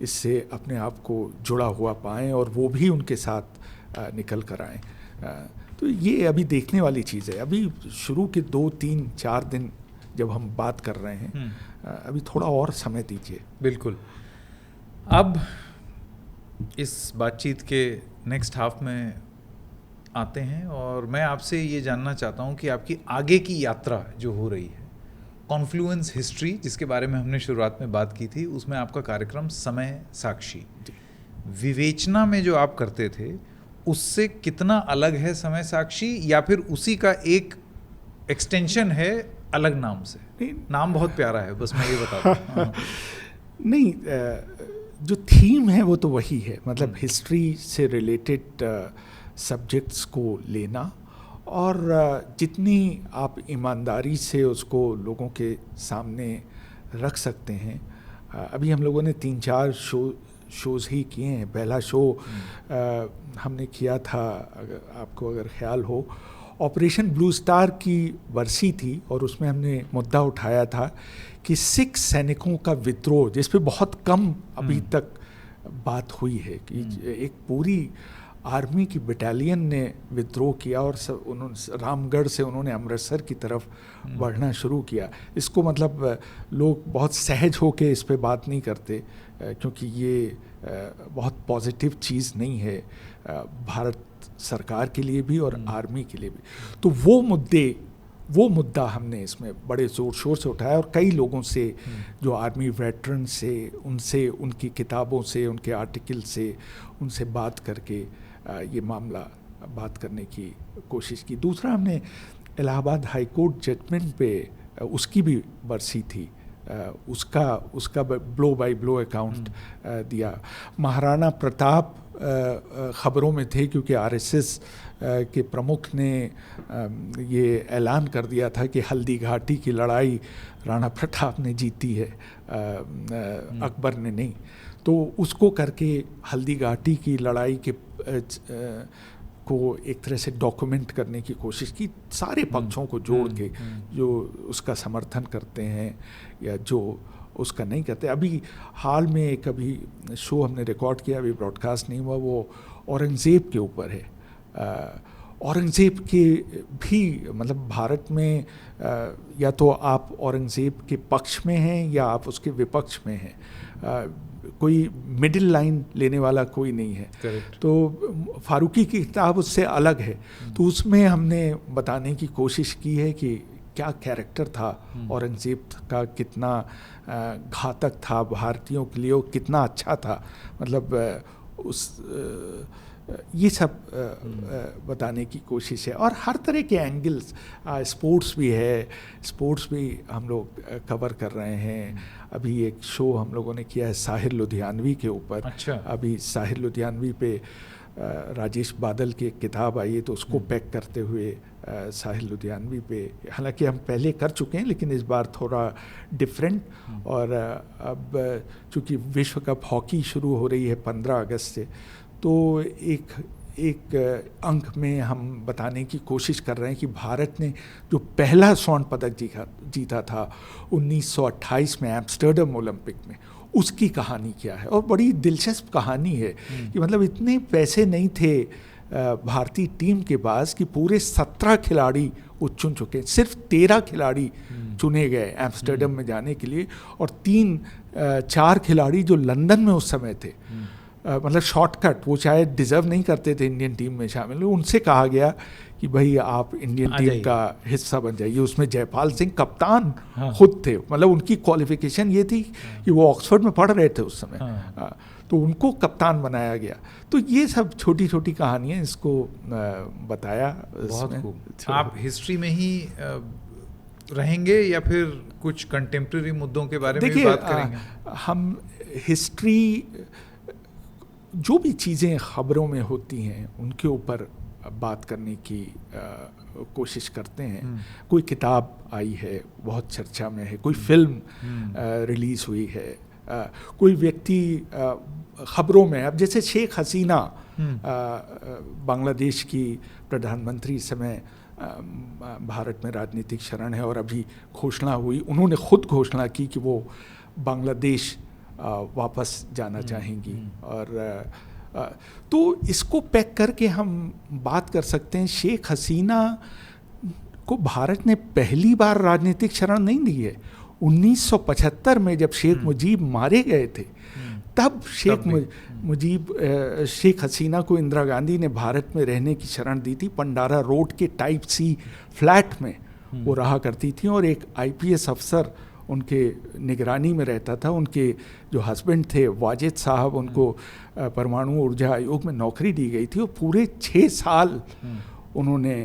इससे अपने आप को जुड़ा हुआ पाएं और वो भी उनके साथ निकल कर आएँ। तो ये अभी देखने वाली चीज़ है। अभी शुरू के 2, 3, 4 दिन जब हम बात कर रहे हैं, अभी थोड़ा और समय दीजिए। बिल्कुल। अब इस बातचीत के नेक्स्ट हाफ में आते हैं और मैं आपसे ये जानना चाहता हूँ कि आपकी आगे की यात्रा जो हो रही है, कॉन्फ्लुएंस हिस्ट्री जिसके बारे में हमने शुरुआत में बात की थी, उसमें आपका कार्यक्रम समय साक्षी, विवेचना में जो आप करते थे उससे कितना अलग है समय साक्षी, या फिर उसी का एक एक्सटेंशन है अलग नाम से? नाम बहुत प्यारा है, बस मैं ये बता दूं। नहीं, जो थीम है वो तो वही है, मतलब हिस्ट्री से रिलेटेड सब्जेक्ट्स को लेना और जितनी आप ईमानदारी से उसको लोगों के सामने रख सकते हैं। अभी हम लोगों ने 3-4 शोज़ ही किए हैं। पहला शो हमने किया था, आपको अगर ख्याल हो, ऑपरेशन ब्लू स्टार की बरसी थी और उसमें हमने मुद्दा उठाया था कि सिख सैनिकों का विद्रोह, जिस पे बहुत कम अभी तक बात हुई है, कि एक पूरी आर्मी की बटालियन ने विद्रोह किया और उन्होंने रामगढ़ से उन्होंने अमृतसर की तरफ बढ़ना शुरू किया। इसको मतलब लोग बहुत सहज होके इस पे बात नहीं करते, क्योंकि ये बहुत पॉजिटिव चीज़ नहीं है भारत सरकार के लिए भी और आर्मी के लिए भी। तो वो मुद्दे वो मुद्दा हमने इसमें बड़े ज़ोर शोर से उठाया और कई लोगों से जो आर्मी वेटरन से, उनसे, उनकी किताबों से, उनके आर्टिकल से, उनसे बात करके ये मामला बात करने की कोशिश की। दूसरा, हमने इलाहाबाद हाई कोर्ट जजमेंट पे, उसकी भी बरसी थी, उसका ब्लो बाय ब्लो अकाउंट दिया। महाराणा प्रताप ख़बरों में थे क्योंकि आरएसएस के प्रमुख ने ये ऐलान कर दिया था कि हल्दी घाटी की लड़ाई राणा प्रताप ने जीती है, अकबर ने नहीं। तो उसको करके हल्दी घाटी की लड़ाई के को एक तरह से डॉक्यूमेंट करने की कोशिश की, सारे पक्षों को जोड़ के, जो उसका समर्थन करते हैं या जो उसका नहीं करते। अभी हाल में एक अभी शो हमने रिकॉर्ड किया, अभी ब्रॉडकास्ट नहीं हुआ, वो औरंगज़ेब के ऊपर है। औरंगज़ेब के भी मतलब भारत में या तो आप औरंगज़ेब के पक्ष में हैं या आप उसके विपक्ष में हैं, कोई मिडिल लाइन लेने वाला कोई नहीं है। Correct. तो फारूकी की किताब उससे अलग है, तो उसमें हमने बताने की कोशिश की है कि क्या कैरेक्टर था औरंगज़ेब का, कितना घातक था भारतीयों के लिए, कितना अच्छा था, मतलब ये सब बताने की कोशिश है। और हर तरह के एंगल्स, स्पोर्ट्स भी है, स्पोर्ट्स भी हम लोग कवर कर रहे हैं। अभी एक शो हम लोगों ने किया है साहिर लुधियानवी के ऊपर। अच्छा। अभी साहिर लुधियानवी पे राजेश बादल की एक किताब आई है, तो उसको पैक करते हुए साहिर लुधियानवी पे, हालांकि हम पहले कर चुके हैं लेकिन इस बार थोड़ा डिफरेंट। और अब चूँकि विश्व कप हॉकी शुरू हो रही है 15 अगस्त से, तो एक अंक में हम बताने की कोशिश कर रहे हैं कि भारत ने जो पहला स्वर्ण पदक जीता था 1928 में एम्स्टर्डम ओलंपिक में, उसकी कहानी क्या है। और बड़ी दिलचस्प कहानी है कि मतलब इतने पैसे नहीं थे भारतीय टीम के पास कि पूरे 17 खिलाड़ी वो चुन चुके, सिर्फ 13 खिलाड़ी चुने गए एम्स्टर्डम में जाने के लिए, और 4 खिलाड़ी जो लंदन में उस समय थे, मतलब शॉर्टकट, वो शायद डिज़र्व नहीं करते थे इंडियन टीम में शामिल, उनसे कहा गया कि भाई आप इंडियन टीम का हिस्सा बन जाइए। उसमें जयपाल सिंह कप्तान खुद थे, मतलब उनकी क्वालिफिकेशन ये थी कि वो ऑक्सफोर्ड में पढ़ रहे थे उस समय, तो उनको कप्तान बनाया गया। तो ये सब छोटी छोटी कहानियाँ इसको बताया। बहुत खूब। आप हिस्ट्री में ही रहेंगे या फिर कुछ कंटेम्प्रेरी मुद्दों के बारे में भी बात करेंगे? हम हिस्ट्री, जो भी चीज़ें ख़बरों में होती हैं उनके ऊपर बात करने की कोशिश करते हैं। कोई किताब आई है, बहुत चर्चा में है, कोई फिल्म रिलीज़ हुई है, कोई व्यक्ति ख़बरों में, अब जैसे शेख हसीना बांग्लादेश की प्रधानमंत्री इस समय भारत में राजनीतिक शरण है, और अभी घोषणा हुई, उन्होंने खुद घोषणा की कि वो बांग्लादेश वापस जाना चाहेंगी। और तो इसको पैक करके हम बात कर सकते हैं। शेख हसीना को भारत ने पहली बार राजनीतिक शरण नहीं दी है। 1975 में जब शेख मुजीब मारे गए थे, तब शेख हसीना को इंदिरा गांधी ने भारत में रहने की शरण दी थी। पंडारा रोड के टाइप सी फ्लैट में वो रहा करती थी, और एक IPS अफसर उनके निगरानी में रहता था। उनके जो हस्बैंड थे वाजिद साहब, उनको परमाणु ऊर्जा आयोग में नौकरी दी गई थी, और पूरे 6 साल उन्होंने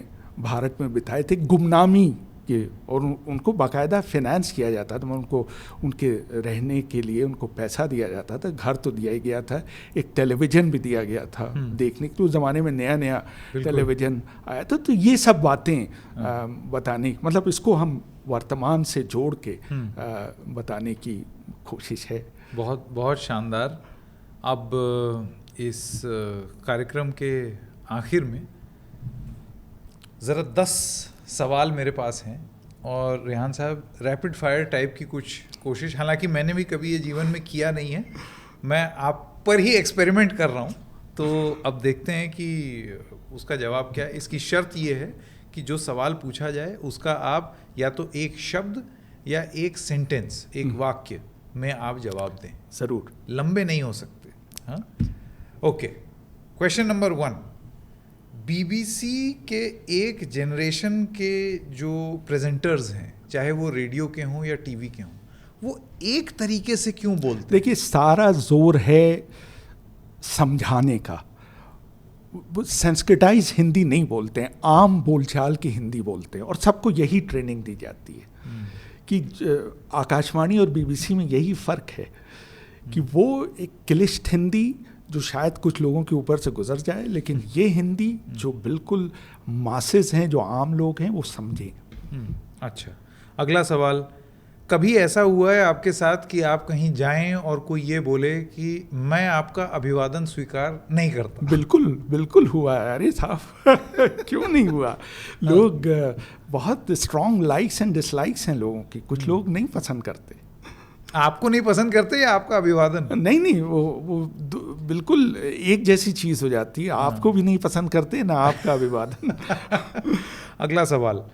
भारत में बिताए थे गुमनामी के, और उनको बाकायदा फिनेंस किया जाता था। उनको उनके रहने के लिए उनको पैसा दिया जाता था, घर तो दिया ही गया था, एक टेलीविज़न भी दिया गया था देखने के। तो उस ज़माने में नया नया टेलीविज़न आया था। तो ये सब बातें बताने, मतलब इसको हम वर्तमान से जोड़ के बताने की कोशिश है। बहुत बहुत शानदार। अब इस कार्यक्रम के आखिर में ज़रा 10 सवाल मेरे पास हैं, और रेहान साहब रैपिड फायर टाइप की कुछ कोशिश, हालांकि मैंने भी कभी ये जीवन में किया नहीं है, मैं आप पर ही एक्सपेरिमेंट कर रहा हूँ, तो अब देखते हैं कि उसका जवाब क्या है। इसकी शर्त ये है कि जो सवाल पूछा जाए उसका आप या तो एक शब्द या एक सेंटेंस, एक वाक्य में आप जवाब दें। ज़रूर। लंबे नहीं हो सकते। हाँ, ओके। क्वेश्चन नंबर 1, बीबीसी के एक जनरेशन के जो प्रेजेंटर्स हैं, चाहे वो रेडियो के हों या टीवी के हों, वो एक तरीके से क्यों बोलते हैं? देखिए, सारा जोर है समझाने का। संस्कृताइज हिंदी नहीं बोलते हैं, आम बोलचाल की हिंदी बोलते हैं, और सबको यही ट्रेनिंग दी जाती है कि आकाशवाणी और बीबीसी में यही फ़र्क है कि वो एक क्लिष्ट हिंदी जो शायद कुछ लोगों के ऊपर से गुजर जाए, लेकिन ये हिंदी जो बिल्कुल मासेस हैं, जो आम लोग हैं, वो समझें। अच्छा, अगला सवाल, कभी ऐसा हुआ है आपके साथ कि आप कहीं जाएं और कोई ये बोले कि मैं आपका अभिवादन स्वीकार नहीं करता? बिल्कुल बिल्कुल हुआ है। अरे साहब क्यों नहीं हुआ? लोग बहुत स्ट्रॉन्ग लाइक्स एंड डिसलाइक्स हैं लोगों की। कुछ लोग नहीं पसंद करते। आपको नहीं पसंद करते या आपका अभिवादन? नहीं, वो बिल्कुल एक जैसी चीज़ हो जाती है। आपको भी नहीं पसंद करते ना आपका अभिवादन। अगला सवाल,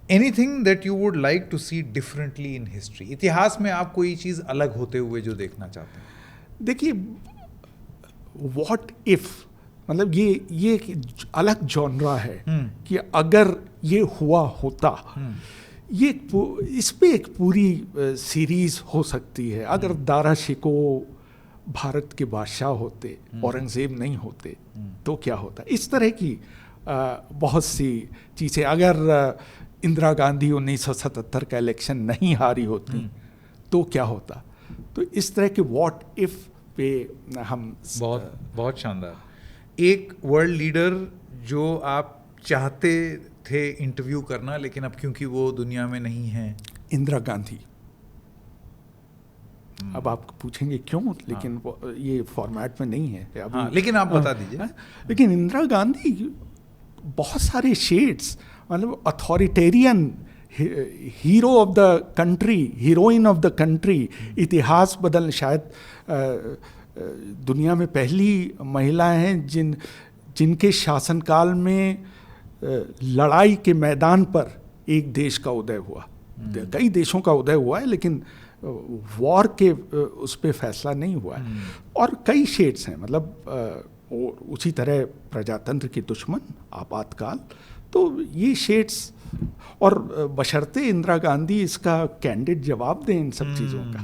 anything that you would like to see differently in history? इतिहास में आप कोई चीज़ अलग होते हुए जो देखना चाहते हैं? देखिए, व्हाट इफ, मतलब ये एक अलग जॉनरा है कि अगर ये हुआ होता, ये इस पे एक पूरी सीरीज हो सकती है। अगर दारा शिको भारत के बादशाह होते, औरंगजेब नहीं होते, तो क्या होता? इस तरह की बहुत सी चीज़ें। अगर इंदिरा गांधी 1977 का इलेक्शन नहीं हारी होती तो क्या होता? तो इस तरह के व्हाट इफ पे हम बहुत शानदार। एक वर्ल्ड लीडर जो आप चाहते थे इंटरव्यू करना, लेकिन अब क्योंकि वो दुनिया में नहीं है? इंदिरा गांधी। अब आप पूछेंगे क्यों, लेकिन ये फॉर्मेट में नहीं है अभी। लेकिन आप बता दीजिए। लेकिन इंदिरा गांधी बहुत सारे शेड्स, मतलब authoritarian, hero of the country, heroine of the country, इतिहास बदल, शायद दुनिया में पहली महिला हैं जिनके शासनकाल में लड़ाई के मैदान पर एक देश का उदय हुआ। कई देशों का उदय हुआ है, लेकिन वॉर के उस पर फैसला नहीं हुआ है। और कई शेड्स हैं, मतलब उसी तरह प्रजातंत्र की दुश्मन, आपातकाल, तो ये शेड्स। और बशर्ते इंदिरा गांधी इसका कैंडिड जवाब दें इन सब चीज़ों का।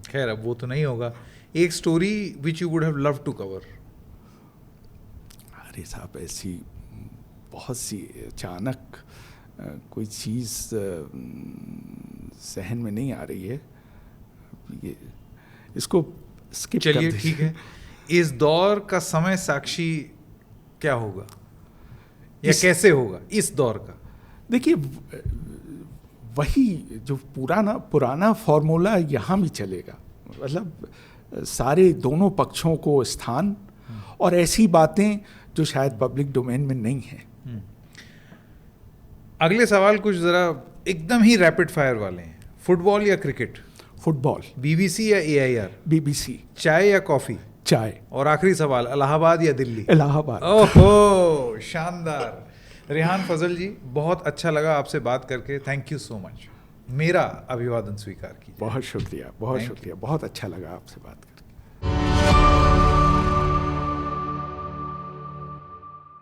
खैर, अब वो तो नहीं होगा। एक story which you would have love to cover? अरे साहब, ऐसी बहुत सी, अचानक कोई चीज़ सहन में नहीं आ रही है, ये इसको स्किप कर दीजिए। ठीक है। इस दौर का समय साक्षी क्या होगा या कैसे होगा इस दौर का? देखिए, वही जो पुराना फॉर्मूला यहाँ भी चलेगा। मतलब सारे दोनों पक्षों को स्थान और ऐसी बातें जो शायद पब्लिक डोमेन में नहीं है। अगले सवाल कुछ ज़रा एकदम ही रैपिड फायर वाले हैं। फुटबॉल या क्रिकेट? फुटबॉल। बीबीसी या एआईआर? बीबीसी। चाय या कॉफ़ी? चाय। और आखिरी सवाल, इलाहाबाद या दिल्ली? इलाहाबाद। ओहो, शानदार। रेहान फजल जी, बहुत अच्छा लगा आपसे बात करके। Thank you so much. मेरा अभिवादन स्वीकार कीजिए। बहुत शुक्रिया, बहुत शुक्रिया। बहुत अच्छा लगा आपसे बात करके।